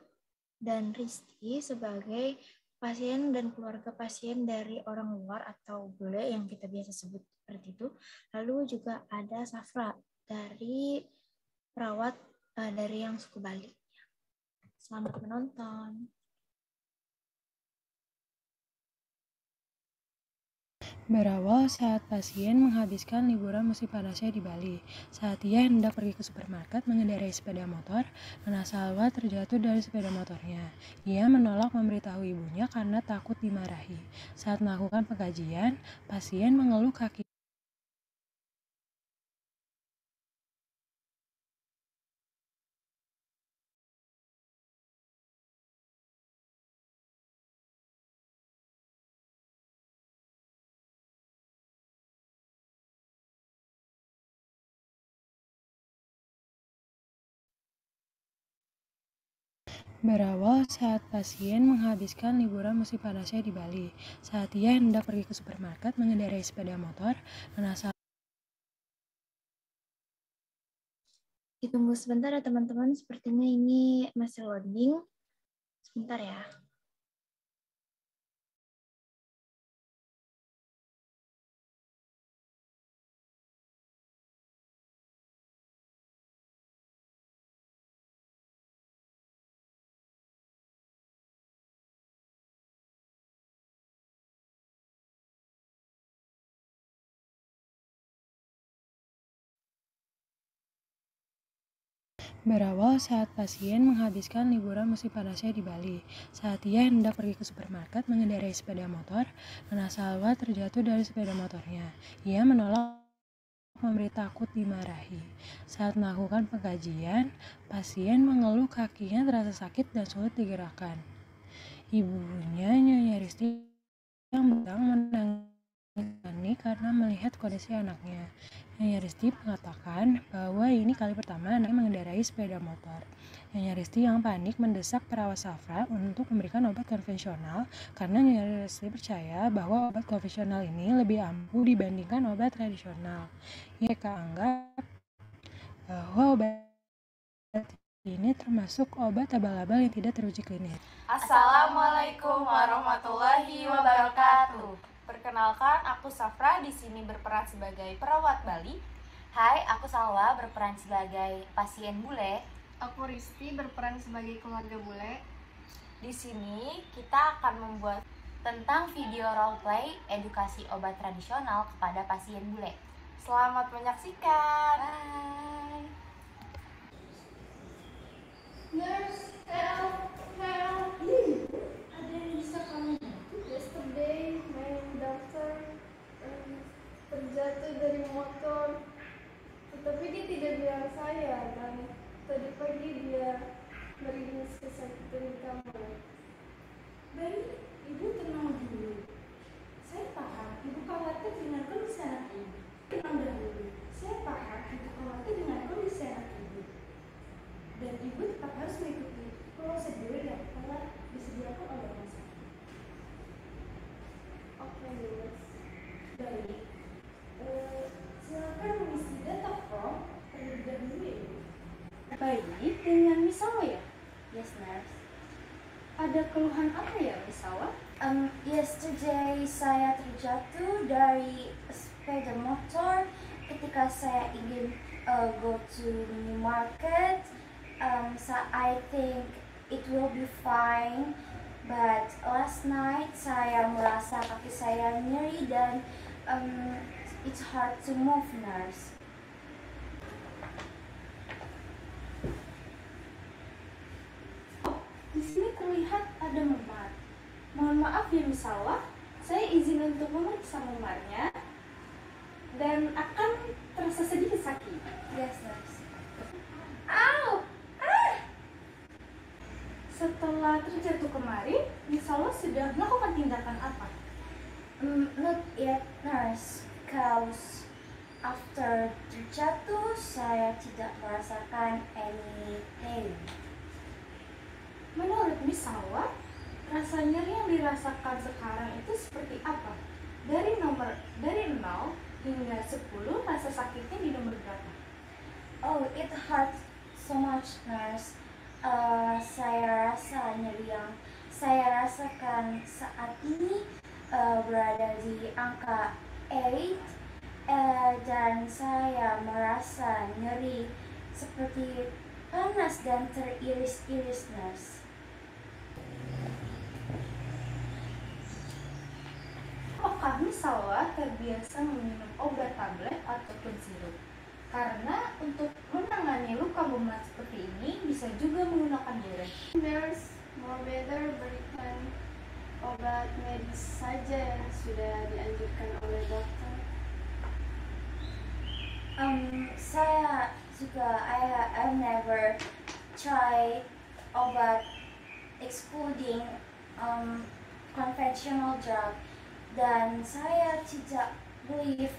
dan Risti sebagai pasien dan keluarga pasien dari orang luar atau bule yang kita biasa sebut seperti itu. Lalu juga ada Safra dari perawat dari yang suku Bali. Selamat menonton. Berawal saat pasien menghabiskan liburan musim panasnya di Bali. Saat ia hendak pergi ke supermarket mengendarai sepeda motor, Nana Salwa terjatuh dari sepeda motornya. Ia menolak memberitahu ibunya karena takut dimarahi. Saat melakukan pengkajian, pasien mengeluh kaki. Berawal saat pasien menghabiskan liburan musim panasnya di Bali. Saat ia hendak pergi ke supermarket mengendarai sepeda motor, Nana Salwa Ditunggu sebentar ya teman-teman, sepertinya ini masih loading. Sebentar ya. Berawal saat pasien menghabiskan liburan musim panasnya di Bali. Saat ia hendak pergi ke supermarket mengendarai sepeda motor, Nana Salwa terjatuh dari sepeda motornya. Ia menolak memberi takut dimarahi. Saat melakukan pengkajian, pasien mengeluh kakinya terasa sakit dan sulit digerakkan. Ibunya, Nyonya Risti, yang sedang menangani karena melihat kondisi anaknya. Nyonya Risti mengatakan bahwa ini kali pertama anaknya mengendarai sepeda motor. Nyonya Risti yang panik mendesak perawat Safra untuk memberikan obat konvensional karena Nyonya Risti percaya bahwa obat konvensional ini lebih ampuh dibandingkan obat tradisional. Mereka anggap bahwa obat ini termasuk obat abal-abal yang tidak teruji klinis. Assalamualaikum warahmatullahi wabarakatuh. Perkenalkan, aku Safra di sini berperan sebagai perawat Bali. Hai, aku Salwa berperan sebagai pasien bule. Aku Risti berperan sebagai keluarga bule. Di sini kita akan membuat tentang video role play edukasi obat tradisional kepada pasien bule. Selamat menyaksikan. Bye. Nurse, help. Ada yang bisa kamu bantu? Yesterday, my doctor terjatuh dari motor, tetapi dia tidak bilang saya, dan tadi pagi dia merilis kesakitan di kamar. Baik, ibu tenang dulu. Saya paham, ibu khawatir dengan kondisi anak ibu. Tenang dahulu. Saya paham, ibu khawatir dengan kondisi anak ibu. Dan ibu tetap harus mengikuti prosedur yang telah ada keluhan apa ya, Miss Hawa? Yesterday saya terjatuh dari sepeda motor ketika saya ingin go to minimarket. So I think it will be fine. But last night saya merasa kaki saya nyeri dan it's hard to move, nurse. Di sini terlihat ada memar. Mohon maaf ya Miss Hawa, saya izin untuk memeriksa memarnya dan akan terasa sedikit sakit. Yes, nurse. Ow! Setelah terjatuh kemarin, Miss Hawa sudah melakukan tindakan apa? Not yet, nurse. Because after terjatuh, saya tidak merasakan any pain. Menurut Miss Hawa, rasa nyeri yang dirasakan sekarang itu seperti apa? Dari 0 hingga 10, rasa sakitnya di nomor berapa? Oh, it hurts so much, nurse. Saya rasa nyeri yang saya rasakan saat ini berada di angka 8 dan saya merasa nyeri seperti panas dan teriris-iris, nurse. Apakah Miss Hawa terbiasa meminum obat tablet ataupun sirup? Karena untuk menangani luka memar seperti ini bisa juga menggunakan boreh. Nurse, more better berikan obat medis saja yang sudah dianjurkan oleh dokter. Saya juga I never try obat excluding conventional drug dan saya tidak believe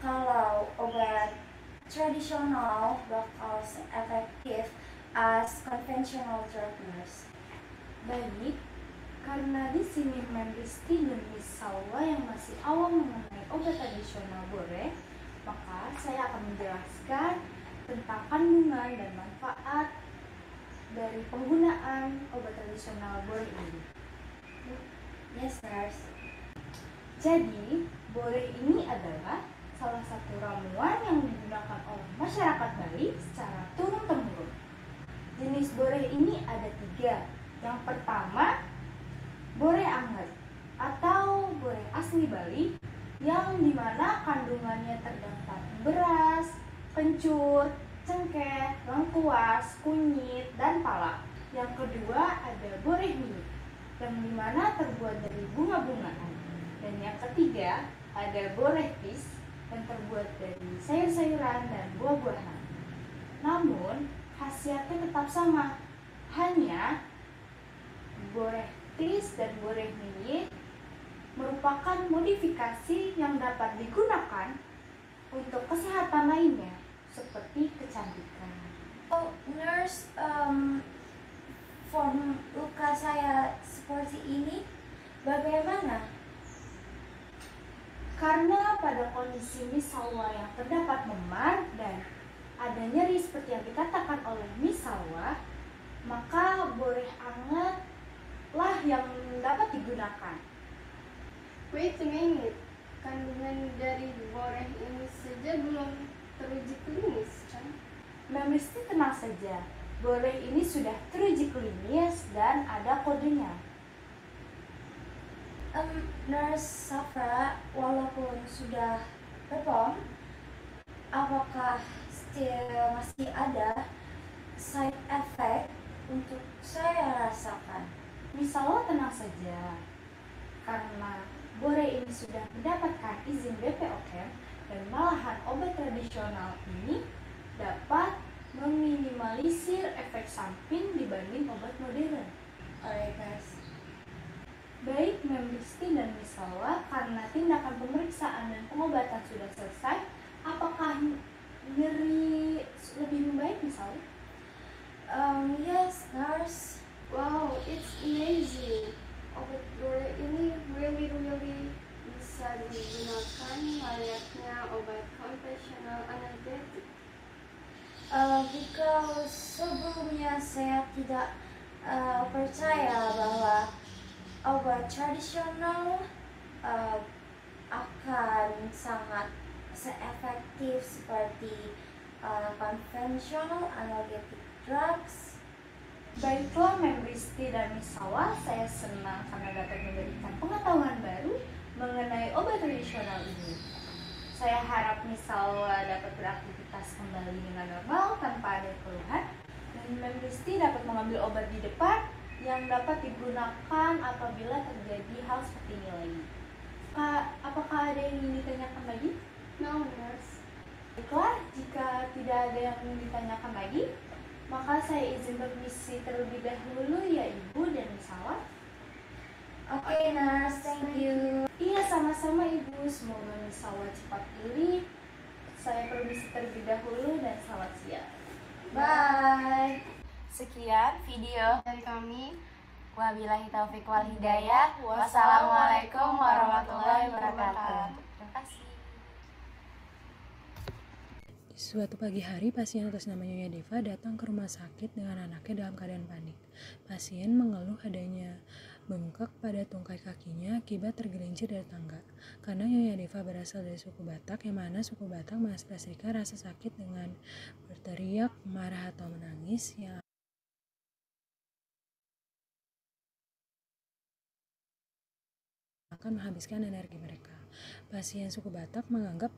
kalau obat tradisional bakal efektif as conventional drug, nurse. Baik, karena di sini Memristi dan Miss Hawa yang masih awam mengenai obat tradisional boreh, maka saya akan menjelaskan tentang kandungan dan manfaat dari penggunaan obat tradisional boreh ini. Yes, nurse. Jadi, boreh ini adalah salah satu ramuan yang digunakan oleh masyarakat Bali secara turun-temurun. Jenis boreh ini ada 3. Yang pertama, boreh anget atau boreh asli Bali yang dimana kandungannya terdapat beras, kencur, cengkeh, lengkuas, kunyit, dan pala. Yang kedua ada boreh mini yang dimana terbuat dari bunga-bungaan. Dan yang ketiga ada boreh pis yang terbuat dari sayur-sayuran dan buah-buahan. Namun, khasiatnya tetap sama. Hanya boreh tis dan boreh mini merupakan modifikasi yang dapat digunakan untuk kesehatan lainnya, seperti kecantikan. Oh, nurse, form luka saya seperti ini bagaimana? Karena pada kondisi Miss Hawa yang terdapat memar dan ada nyeri seperti yang dikatakan oleh Miss Hawa, maka boreh angetlah yang dapat digunakan. Wait a minute, kandungan dari boreh ini saja belum teruji klinis, kan? Memristi tenang saja, boreh ini sudah teruji klinis dan ada kodenya. Nurse Safra, walaupun sudah BPOM, apakah still masih ada side effect untuk saya rasakan? Misalnya tenang saja, karena boreh ini sudah mendapatkan izin BPOM dan malahan obat tradisional ini dapat meminimalisir efek samping dibanding obat modern. Alright, nurse. Baik Memristi dan Miss Hawa, karena tindakan pemeriksaan dan pengobatan sudah selesai, apakah nyeri lebih membaik misalnya? Yes, nurse. Wow, it's amazing. Obat boreh ini really bisa digunakan layaknya obat konvensional analgetik. Because sebelumnya saya tidak percaya bahwa obat tradisional akan sangat seefektif seperti konvensional analgetic drugs. Baiklah, Membristi dan Miss Sawa, saya senang karena dapat memberikan pengetahuan baru mengenai obat tradisional ini. Saya harap Miss Sawa dapat beraktivitas kembali dengan normal tanpa ada keluhan, dan Membristi dapat mengambil obat di depan yang dapat digunakan apabila terjadi hal seperti ini lagi. Apakah ada yang ingin ditanyakan lagi? No, nurse. Baiklah, jika tidak ada yang ingin ditanyakan lagi, maka saya izin permisi terlebih dahulu ya Ibu dan Miss Sawa. Oke, nurse, thank you. Iya, sama-sama Ibu. Semoga Miss Sawa cepat pulih. Saya permisi terlebih dahulu dan selamat siang. Bye. Sekian video dari kami. Wabillahi taufiq wal hidayah. Wassalamualaikum warahmatullahi wabarakatuh. Terima kasih. Suatu pagi hari, pasien atas nama Nyonya Deva datang ke rumah sakit dengan anaknya dalam keadaan panik. Pasien mengeluh adanya bengkak pada tungkai kakinya akibat tergelincir dari tangga. Karena Nyonya Deva berasal dari suku Batak, yang mana suku Batak mengekspresikan rasa sakit dengan berteriak, marah atau menangis yang akan menghabiskan energi mereka. Pasien suku Batak menganggap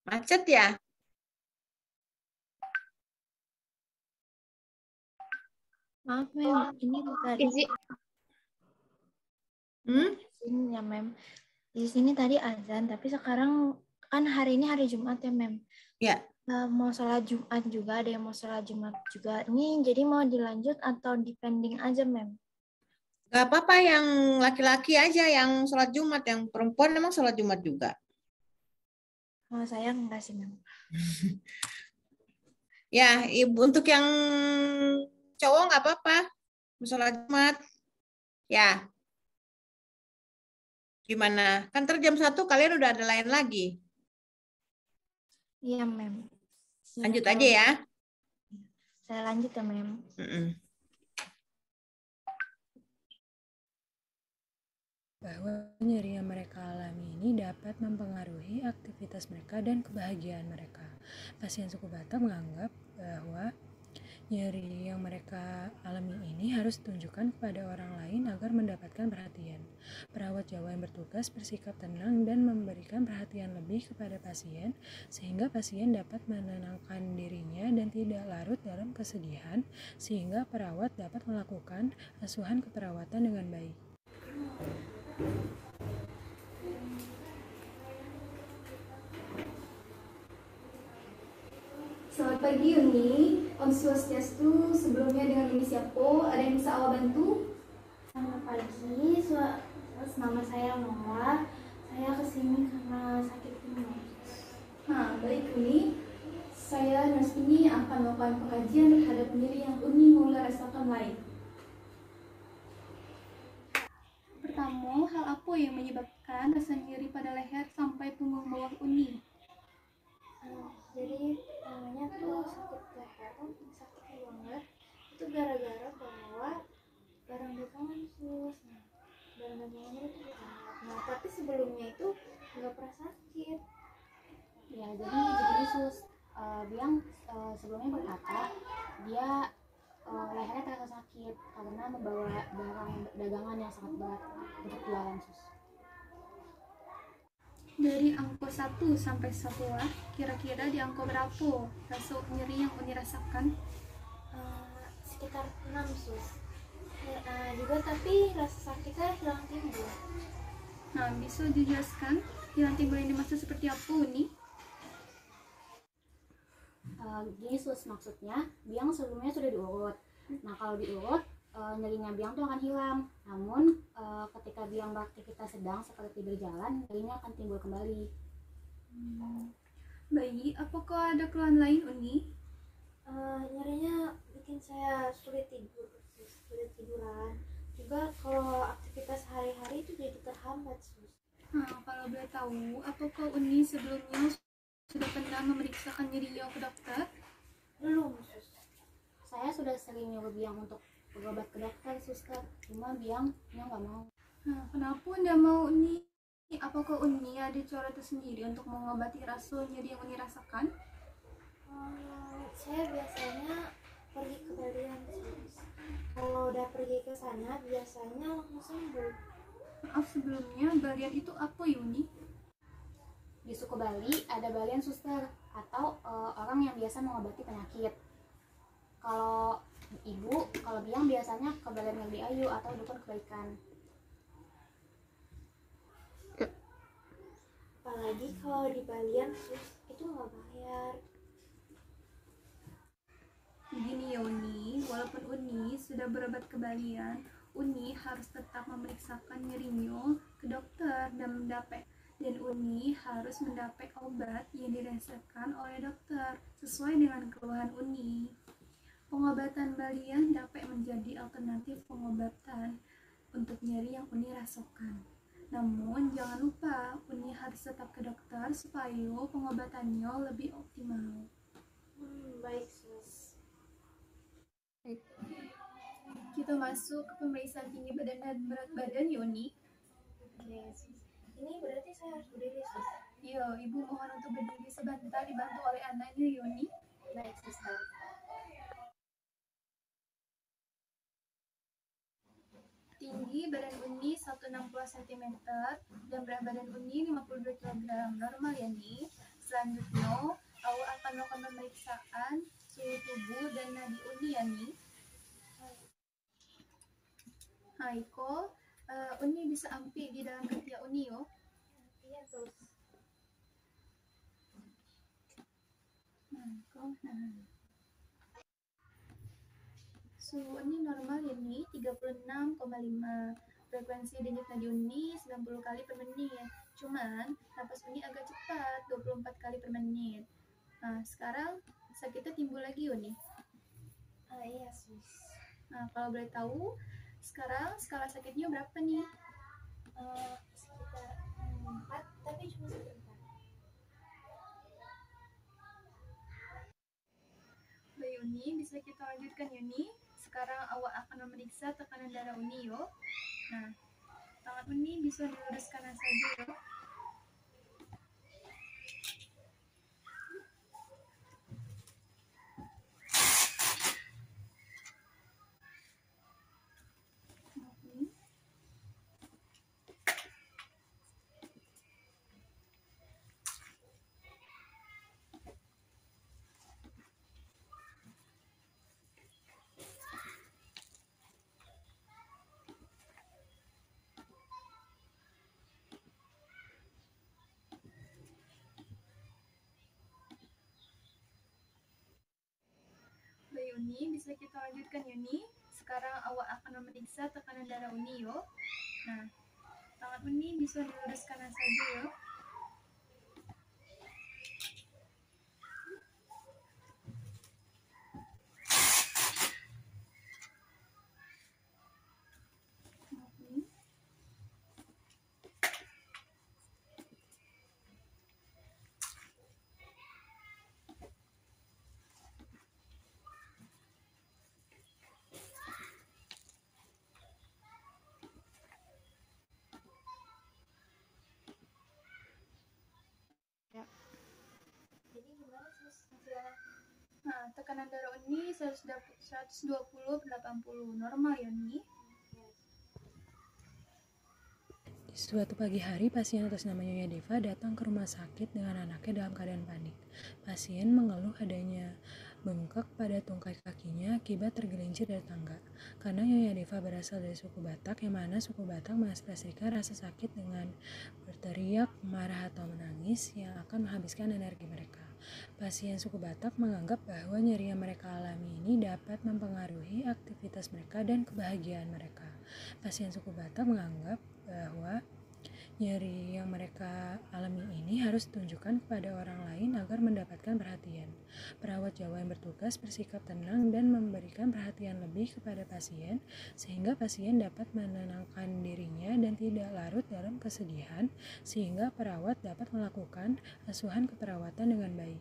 Macet ya? Maaf, Mem. Ini tadi. Ya, Mem. Di sini tadi azan, tapi sekarang kan hari ini hari Jumat ya, Mem. Ya. Mau sholat Jumat juga, ada yang mau sholat Jumat juga. Ini jadi mau dilanjut atau dipending aja, Mem? Gak apa-apa, yang laki-laki aja yang sholat Jumat, yang perempuan memang sholat Jumat juga. Oh, saya enggak sih, Mem. Ya, Ibu, untuk yang cowok nggak apa-apa, sholat Jumat. Ya. Gimana? Kan ntar jam 1 kalian udah ada lain lagi. Iya, Mem. Lanjut aja ya. Saya lanjut ya, Mem. Bahwa nyeri yang mereka alami ini dapat mempengaruhi aktivitas mereka dan kebahagiaan mereka. Pasien suku Batak menganggap bahwa nyeri yang mereka alami ini harus ditunjukkan kepada orang lain agar mendapatkan perhatian. Perawat Jawa yang bertugas bersikap tenang dan memberikan perhatian lebih kepada pasien, sehingga pasien dapat menenangkan dirinya dan tidak larut dalam kesedihan, sehingga perawat dapat melakukan asuhan keperawatan dengan baik. Selamat pagi Uni, Om Swastiastu. Sebelumnya dengan Uni Siapo, ada yang bisa awak bantu? Selamat pagi, nama saya Noah. Saya kesini karena sakit pinggang. Nah, baik Uni. Saya nurse ini akan melakukan pengkajian terhadap nyeri yang Uni mulai rasakan lain. Pertama, hal apa yang menyebabkan rasa nyeri pada leher sampai punggung bawah Uni? Jadi namanya tuh sakit leher, sakit banget. Itu gara-gara bawa barang dagangan sus. Barang dagangannya itu berat. Nah, tapi sebelumnya itu nggak pernah sakit. Ya, jadi begini sus, Biang sebelumnya berkata dia lehernya terasa sakit karena membawa barang dagangan yang sangat berat untuk jualan sus. Dari angka 1 sampai 10, kira-kira di angka berapa rasa nyeri yang Uni rasakan? Sekitar 6 sus. Juga tapi rasa sakitnya hilang timbul. Nah, bisa dijelaskan hilang timbul yang dimaksud seperti apa Uni? Gini sus, maksudnya Biang sebelumnya sudah diurut. Nah, kalau diurut nyerinya Biang tuh akan hilang. Namun ketika Biang beraktivitas sedang seperti berjalan, nyerinya akan timbul kembali. Baik, apakah ada keluhan lain Uni? Nyerinya bikin saya sulit tiduran. Juga kalau aktivitas hari-hari itu jadi terhambat sus. Nah, kalau boleh tahu, apakah Uni sebelumnya sudah pernah memeriksakan nyerinya ke dokter? Belum sus. Saya sudah sering nyuruh Biang untuk berobat ke dokter suster, cuma Biangnya nggak mau. Nah, kenapa nggak mau Uni? Apakah Uni ada cara tersendiri untuk mengobati rasa nyeri yang Uni rasakan? Saya biasanya pergi ke Balian sus. Kalau udah pergi ke sana biasanya langsung sembuh. Maaf sebelumnya, Balian itu apa Uni? Di suku Bali ada Balian suster atau orang yang biasa mengobati penyakit. Kalau Ibu, kalau Biang biasanya ke Balian Ngeldi Ayu atau dukun kebaikan. Apalagi kalau di Balian sus, itu nggak bayar. Begini ya Uni, walaupun Uni sudah berobat ke Balian, Uni harus tetap memeriksakan nyerinya ke dokter dan Uni harus mendapat obat yang diresepkan oleh dokter sesuai dengan keluhan Uni. Pengobatan Balian dapat menjadi alternatif pengobatan untuk nyeri yang Uni rasakan. Namun jangan lupa Uni harus tetap ke dokter supaya pengobatannya lebih optimal. Baik sus. Kita masuk ke pemeriksaan tinggi badan dan berat badan ya Uni. Oke sus. Ini berarti saya harus berdiri sus. Iya, Ibu mohon untuk berdiri sebentar dibantu oleh anaknya Yuni. Baik suster. Tinggi badan Uni 160 cm dan berat badan Uni 52 kg. Normal ya nih. Selanjutnya, awak akan melakukan pemeriksaan suhu tubuh dan nadi Uni ya nih. Iko, Uni bisa ampi di dalam ketiak Uni yo. Iya, Sus. Suhu Uni normal ini 36,5. Frekuensi denyut nadi Uni 90 kali per menit. Cuman napas Uni agak cepat, 24 kali per menit. Nah, sekarang sakitnya timbul lagi Uni. Iya, Sus. Nah, kalau boleh tahu, sekarang skala sakitnya berapa nih? Sekitar 4, tapi cuma sebentar. Baik Uni, bisa kita lanjutkan Uni. Sekarang awak akan memeriksa tekanan darah Uni yo. Nah, tangan Uni bisa dilurus kanan saja yo. Uni, bisa kita lanjutkan Uni. Sekarang awak akan memeriksa tekanan darah Uni yo. Nah, tangan Uni bisa dilurus kanan saja yo. Jadi gimana Sus hasilnya? Nah, tekanan darah Uni 120/80 normal ya Uni. Di suatu pagi hari, pasien atas nama Nyonya Deva datang ke rumah sakit dengan anaknya dalam keadaan panik. Pasien mengeluh adanya bengkak pada tungkai kakinya akibat tergelincir dari tangga. Karena Nyonya Deva berasal dari suku Batak, yang mana suku Batak mengekspresikan rasa sakit dengan berteriak, marah atau menangis yang akan menghabiskan energi mereka. Pasien suku Batak menganggap bahwa nyeri yang mereka alami ini dapat mempengaruhi aktivitas mereka dan kebahagiaan mereka. Pasien suku Batak menganggap bahwa nyeri yang mereka alami ini harus ditunjukkan kepada orang lain agar mendapatkan perhatian. Perawat Jawa yang bertugas bersikap tenang dan memberikan perhatian lebih kepada pasien, sehingga pasien dapat menenangkan dirinya dan tidak larut dalam kesedihan, sehingga perawat dapat melakukan asuhan keperawatan dengan baik.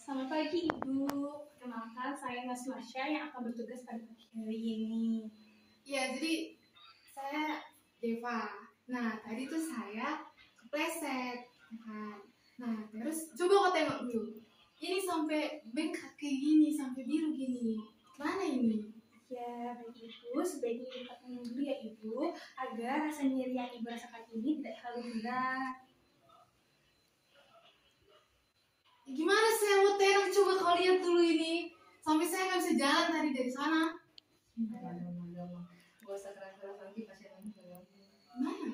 Selamat pagi Ibu, perkenalkan saya Mas Masya yang akan bertugas pada pagi hari ini. Ya, jadi saya Deva. Nah, tadi tuh saya kepleset. Nah, terus coba kau tengok dulu. Ini sampai bengkak kayak gini, sampai biru gini. Mana ini? Ya, baik Ibu, sebaiknya Ibu minum dulu ya Ibu, agar rasa nyeri yang Ibu rasakan ini tidak terlalu berat. Gimana saya mau tenang? Coba kau lihat dulu ini. Sampai saya nggak bisa jalan tadi dari sana. Gak usah keras-keras nanti pasien nanti mana?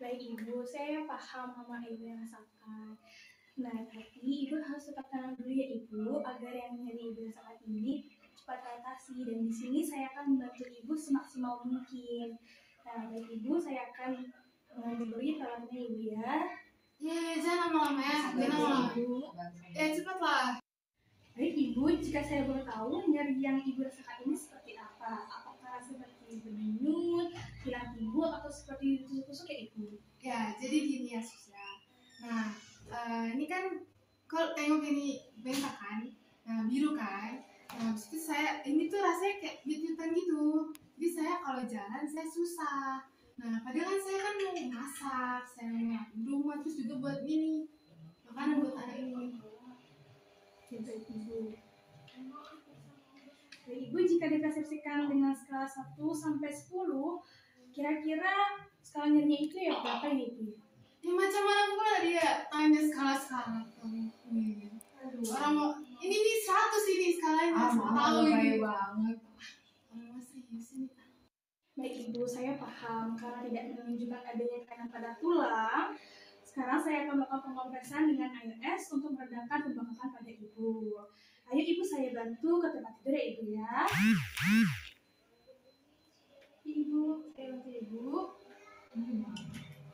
Baik Ibu, saya paham sama Ibu yang rasakan. Nah, tapi Ibu harus tetap tenang dulu ya Ibu, agar yang nyeri Ibu rasakan ini cepat teratasi. Dan di sini saya akan membantu Ibu semaksimal mungkin. Nah, baik Ibu, saya akan memberi perawatnya Ibu ya. Ya, jangan lama-lama ya. Jangan lama-lama. Ya, cepatlah. Baik Ibu, jika saya boleh tahu nyeri yang Ibu rasakan ini seperti apa? Apakah seperti berdenyut, hilang ibu, atau seperti tusuk-tusuk ya Ibu? Ya, jadi gini ya Sus ya. Nah, ini kan kalau tengok ini bengkak kan, nah biru kan. Nah, habis itu saya ini tuh rasanya kayak nyut-nyutan gitu. Jadi saya kalau jalan saya susah. Nah, padahal kan saya kan mau masak, saya mau di rumah, terus juga buat ini makanan buat anak ini. Baik Ibu. Baik Ibu, jika dipersepsikan dengan skala 1 sampai 10, kira-kira skala nyerinya itu ya berapa ya Ibu? Ya macam mana pula dia tanya skala-skala kamu. Orang mau ini nih 100 ini skalanya. Tahu ini banget. Masih di sini. Baik Ibu, saya paham karena tidak menunjukkan adanya tekanan pada tulang. Sekarang saya akan melakukan pengompresan dengan air es untuk meredakan pembengkakan pada Ibu. Ayo Ibu, saya bantu ke tempat tidur ya Ibu ya. Ibu, saya bantu Ibu.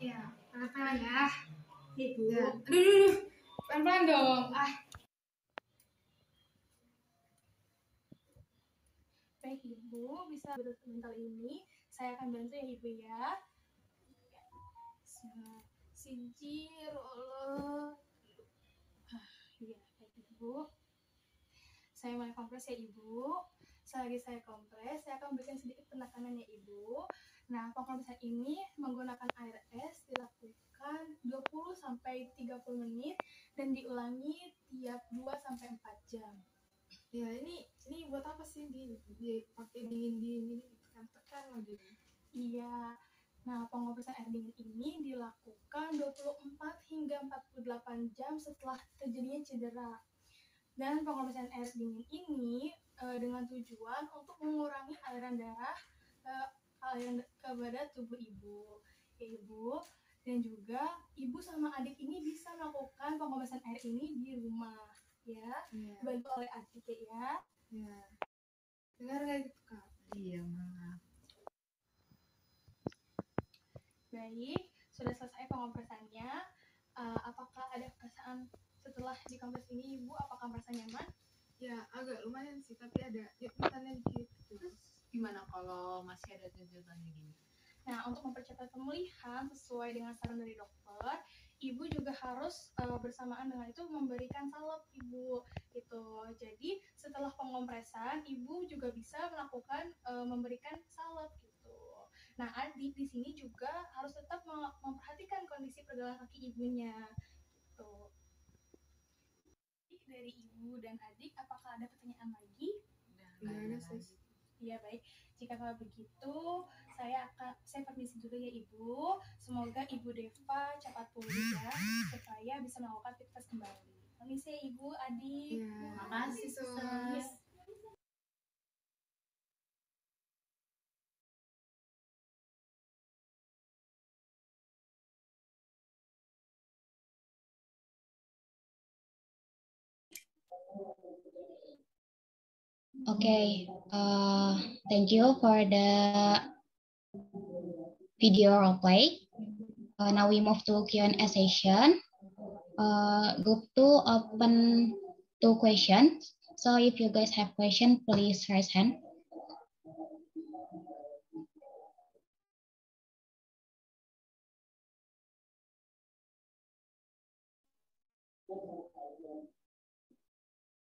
Ya, pelan-pelan ya. Ibu. Ya. Aduh. Pelan-pelan dong. Baik Ibu, bisa duduk sebentar ini. Saya akan bantu ya Ibu ya. Sijir, Allah. Iya, baik Ibu. Saya mulai kompres ya Ibu. Selagi saya kompres, saya akan berikan sedikit penekanan ya Ibu. Nah, pengkompresan ini menggunakan air es dilakukan 20-30 menit dan diulangi tiap 2-4 jam. Ya, ini buat apa sih dipakai dingin tekan lagi? Iya. Nah, pengompresan air dingin ini dilakukan 24 hingga 48 jam setelah terjadinya cedera. Dan pengompresan air dingin ini dengan tujuan untuk mengurangi aliran darah kepada tubuh Ibu. Ya, Ibu. Dan juga Ibu sama adik ini bisa melakukan pengompresan air ini di rumah. Ya, dibantu oleh adik ya. Ya. Dengar nggak gitu Kak? Iya, maaf. Baik, sudah selesai pengompresannya. Apakah ada perasaan setelah dikompres ini Ibu? Apakah merasa nyaman? Ya, agak lumayan sih, tapi ada nyutannya dikit. Gimana kalau masih ada tuntutannya gini? Nah, untuk mempercepat pemulihan sesuai dengan saran dari dokter, Ibu juga harus bersamaan dengan itu memberikan salep Ibu gitu. Jadi setelah pengompresan Ibu juga bisa melakukan memberikan salep gitu. Nah, adik di sini juga harus tetap memperhatikan kondisi pergelangan kaki ibunya gitu. Dari Ibu dan adik, apakah ada pertanyaan lagi? Iya, baik. Jika kalau begitu, saya permisi dulu ya Ibu. Semoga Ibu Deva cepat pulih ya, supaya bisa melakukan aktivitas kembali. Permisi ya Ibu, adik. Terima kasih, Sus. Okay, thank you for the video role play. Now we move to Q&A session. Group 2 open to questions. So if you guys have question, please raise hand.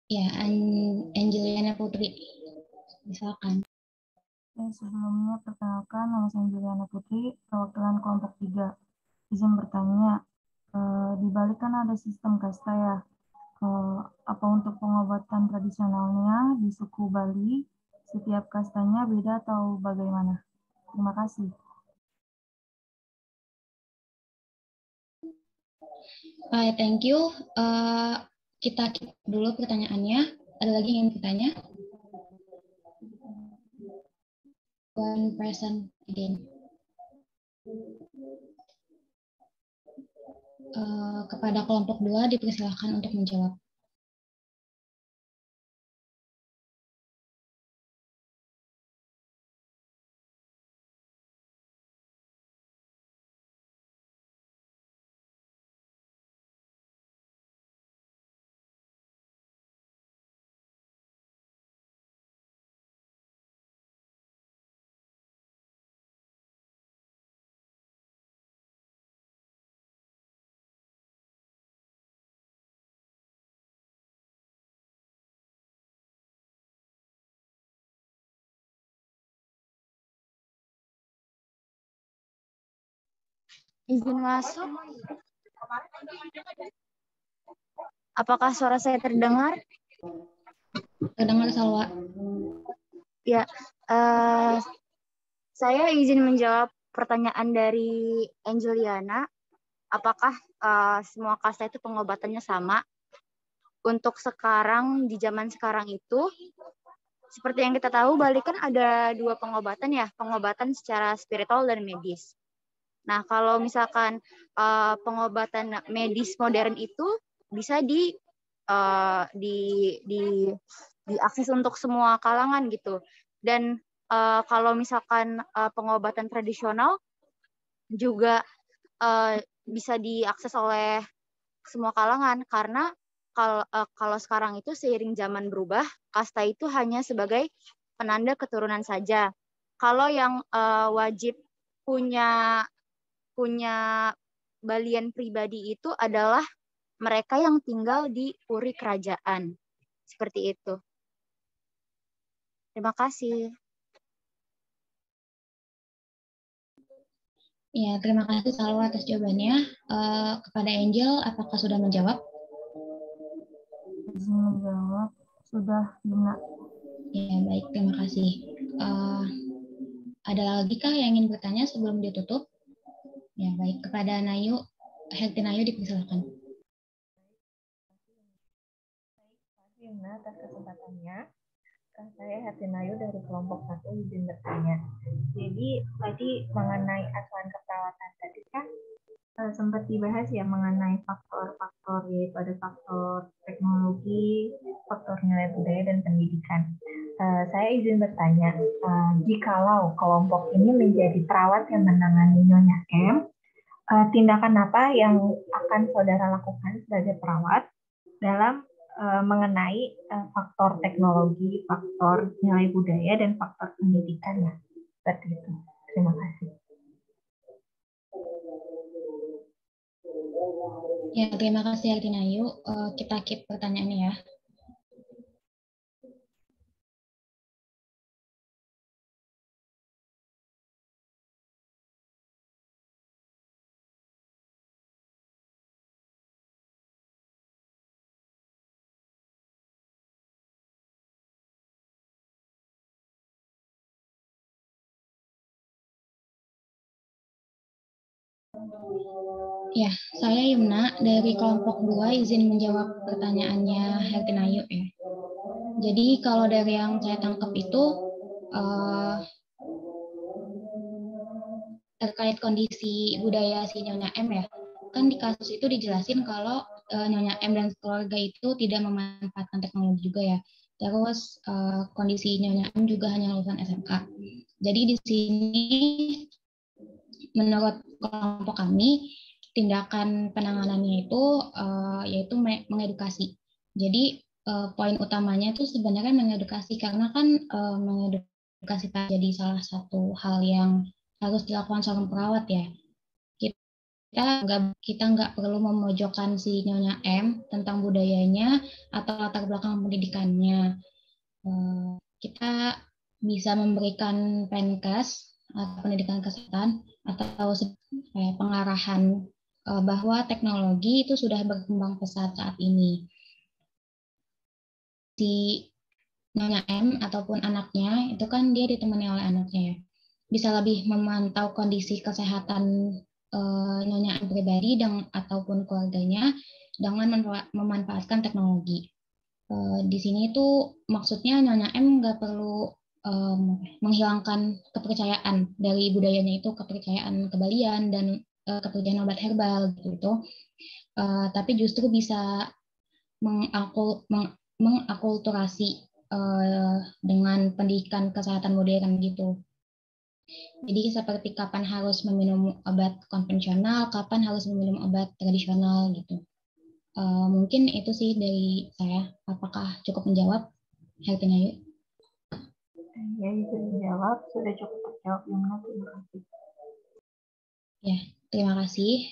Ya, Angelina Putri, misalkan. Sebelumnya perkenalkan, nama saya Angelina Putri, perwakilan kelompok 3. Izin bertanya, di Bali kan ada sistem kasta ya, apa untuk pengobatan tradisionalnya di suku Bali, setiap kastanya beda atau bagaimana? Terima kasih. Thank you. Kita keep dulu pertanyaannya. Ada lagi yang ingin bertanya? One person again. Kepada kelompok 2 dipersilakan untuk menjawab. Izin masuk. Apakah suara saya terdengar? Terdengar, Salwa. Ya, saya izin menjawab pertanyaan dari Angeliana. apakah semua kasta itu pengobatannya sama? Untuk sekarang, di zaman sekarang itu, seperti yang kita tahu, Bali kan ada 2 pengobatan ya, pengobatan secara spiritual dan medis. Nah, kalau misalkan pengobatan medis modern itu bisa diakses untuk semua kalangan gitu. Dan kalau misalkan pengobatan tradisional juga bisa diakses oleh semua kalangan, karena kalau sekarang itu seiring zaman berubah, kasta itu hanya sebagai penanda keturunan saja. Kalau yang wajib punya balian pribadi itu adalah mereka yang tinggal di puri kerajaan. Seperti itu. Terima kasih. Ya, terima kasih Salwa atas jawabannya. Kepada Angel, apakah sudah menjawab? Izin menjawab, sudah, Yumna. Ya, baik, terima kasih. Ada lagi kah yang ingin bertanya sebelum ditutup? Ya, baik. Kepada Nayu, Herti Nayu dipersilakan. Yumna atas kesempatannya. Saya Herti Nayu dari kelompok 1 izin bertanya. Jadi tadi mengenai asuhan keperawatan tadi kan sempat dibahas ya mengenai faktor-faktor, yaitu ada faktor teknologi, faktor nilai budaya, dan pendidikan. Saya izin bertanya, jikalau kelompok ini menjadi perawat yang menangani Nyonya M, tindakan apa yang akan saudara lakukan sebagai perawat dalam mengenai faktor teknologi, faktor nilai budaya, dan faktor pendidikan ya. Seperti itu. Terima kasih. Ya, terima kasih Herti Nayu. Kita keep pertanyaannya ya. Ya, saya Yumna dari kelompok 2 izin menjawab pertanyaannya Herti Nayu ya. Jadi kalau dari yang saya tangkap itu terkait kondisi budaya si Nyonya M ya. Kan di kasus itu dijelasin kalau Nyonya M dan keluarga itu tidak memanfaatkan teknologi juga ya. Terus kondisi Nyonya M juga hanya lulusan SMK. Jadi di sini menurut kelompok kami tindakan penanganannya itu yaitu mengedukasi. Jadi poin utamanya itu sebenarnya mengedukasi, karena kan mengedukasi jadi salah satu hal yang harus dilakukan seorang perawat ya. Kita nggak perlu memojokkan si Nyonya M tentang budayanya atau latar belakang pendidikannya. Kita bisa memberikan penkes atau pendidikan kesehatan atau pengarahan bahwa teknologi itu sudah berkembang pesat saat ini. Si Nyonya M ataupun anaknya itu kan dia ditemani oleh anaknya ya, bisa lebih memantau kondisi kesehatan Nyonya M pribadi dan ataupun keluarganya dengan memanfaatkan teknologi. Di sini itu maksudnya Nyonya M nggak perlu menghilangkan kepercayaan dari budayanya itu, kepercayaan kebalian dan kepercayaan obat herbal gitu. Tapi justru bisa mengakulturasi dengan pendidikan kesehatan modern gitu. Jadi seperti kapan harus meminum obat konvensional, kapan harus meminum obat tradisional gitu. Mungkin itu sih dari saya. Apakah cukup menjawab, Herti Nayu? Ya, itu menjawab. Sudah cukup terjawab, Yumna. Terima kasih. Ya, terima kasih.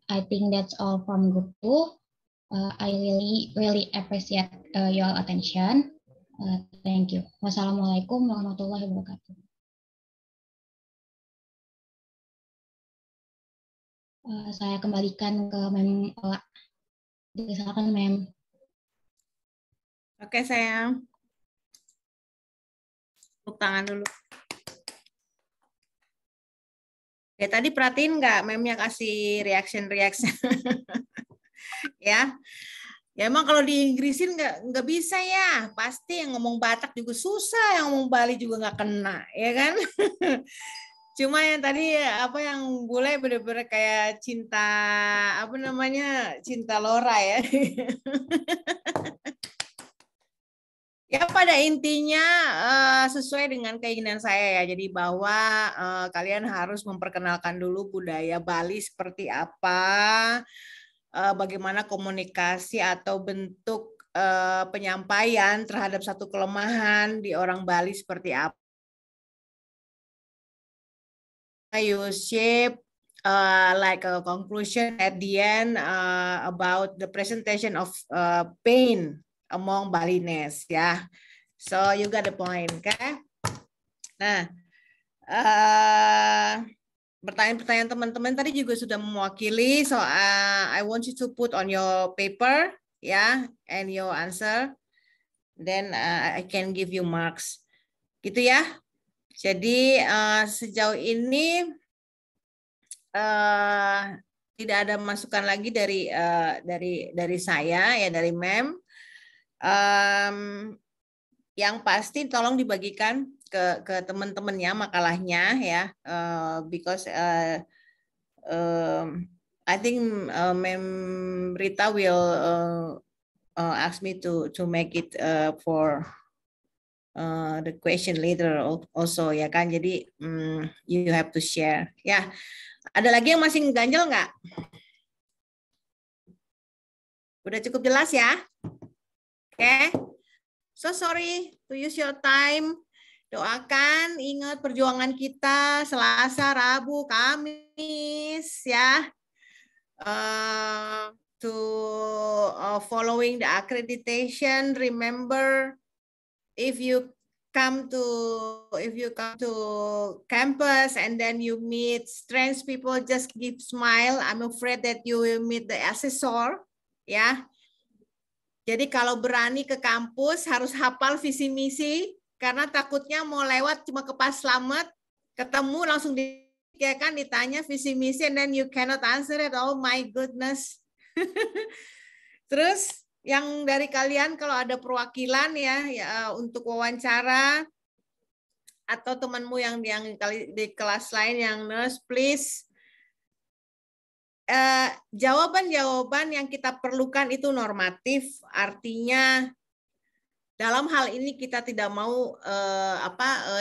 I think that's all from group 2. I really appreciate your attention. Thank you. Wassalamualaikum warahmatullahi wabarakatuh. Saya kembalikan ke Mem Ola. Silakan Mem. Oke sayang. Tepuk tangan dulu. Ya tadi perhatiin nggak memnya kasih reaction. Ya. Ya emang kalau di Inggrisin nggak bisa ya. Pasti yang ngomong Batak juga susah, yang ngomong Bali juga nggak kena, ya kan? Cuma yang tadi apa yang bule bener-bener kayak cinta apa namanya cinta Lora ya. Ya pada intinya sesuai dengan keinginan saya ya. Jadi bahwa kalian harus memperkenalkan dulu budaya Bali seperti apa, bagaimana komunikasi atau bentuk penyampaian terhadap satu kelemahan di orang Bali seperti apa. You shape like a conclusion at the end about the presentation of pain among Balinese, ya. So you got the point, okay? Nah, pertanyaan-pertanyaan teman-teman tadi juga sudah mewakili. So I want you to put on your paper, ya, and your answer. Then I can give you marks, gitu ya. Jadi sejauh ini tidak ada masukan lagi dari saya ya, dari Mem. Yang pasti tolong dibagikan ke teman-temannya makalahnya ya, because I think Mem Rita will ask me to make it for the question later also ya kan. Jadi you have to share ya. Ada lagi yang masih ganjel nggak? Udah cukup jelas ya? Oke. So sorry to use your time. Doakan, ingat perjuangan kita Selasa, Rabu, Kamis ya. To following the accreditation. Remember, if you come to campus and then you meet strange people, just give smile. I'm afraid that you will meet the assessor ya. Jadi kalau berani ke kampus harus hafal visi misi, karena takutnya mau lewat cuma ke Pas Slamet, ketemu langsung ya kan ditanya visi misi and then you cannot answer it. Oh my goodness. Terus yang dari kalian kalau ada perwakilan ya untuk wawancara atau temanmu yang di kelas lain yang nurse, please jawaban-jawaban yang kita perlukan itu normatif, artinya dalam hal ini kita tidak mau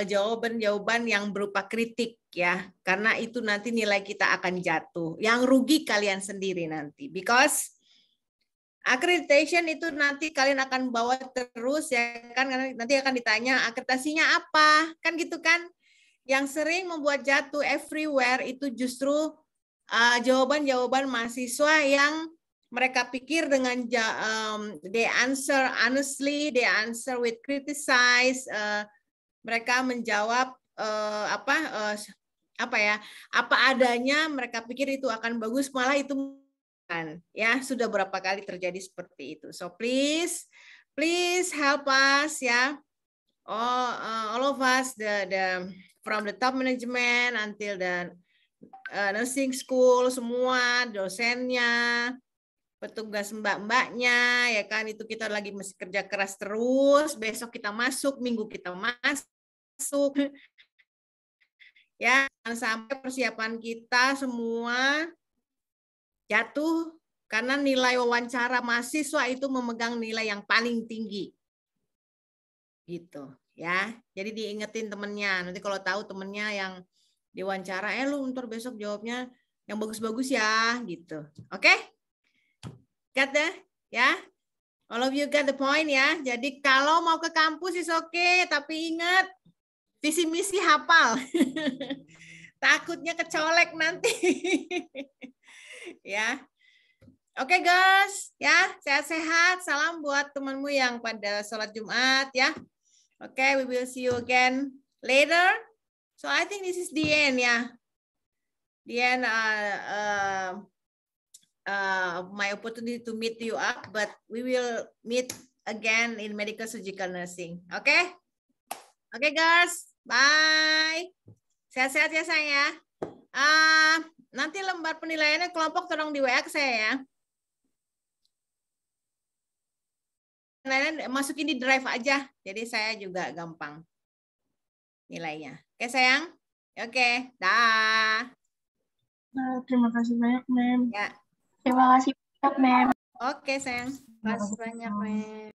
jawaban-jawaban yang berupa kritik ya, karena itu nanti nilai kita akan jatuh. Yang rugi kalian sendiri nanti, because accreditation itu nanti kalian akan bawa terus ya kan, karena nanti akan ditanya akreditasinya apa, kan gitu kan. Yang sering membuat jatuh everywhere itu justru jawaban-jawaban mahasiswa yang mereka pikir dengan they answer honestly, they answer with criticize, mereka menjawab apa adanya, mereka pikir itu akan bagus, malah itu kan ya, sudah berapa kali terjadi seperti itu. So please help us ya, all of us, the from the top management until the nursing school, semua dosennya, petugas mbak-mbaknya ya kan, itu kita lagi mesti kerja keras terus. Besok kita masuk, minggu kita masuk ya, jangan sampai persiapan kita semua jatuh karena nilai wawancara mahasiswa itu memegang nilai yang paling tinggi gitu ya. Jadi diingetin temennya, nanti kalau tahu temennya yang diwawancara, lu ntar besok jawabnya yang bagus-bagus ya gitu. Oke? Got the ya? All of you got the point ya. Jadi kalau mau ke kampus is okay, tapi ingat visi misi hafal. Takutnya kecolek nanti. Ya. Oke guys, ya, sehat-sehat. Salam buat temanmu yang pada sholat Jumat ya. Oke, we will see you again later. So I think this is the end ya. The end my opportunity to meet you up, but we will meet again in medical surgical nursing. Okay? Okay guys, bye. Sehat-sehat ya sayang ya. Nanti lembar penilaiannya kelompok tolong di WA ke saya ya. Penilaian masukin di drive aja, jadi saya juga gampang nilainya. Oke sayang? Oke, dah. Nah, terima kasih banyak, Mem. Ya. Terima kasih banyak, Mem. Oke sayang. Terima kasih banyak, Mem.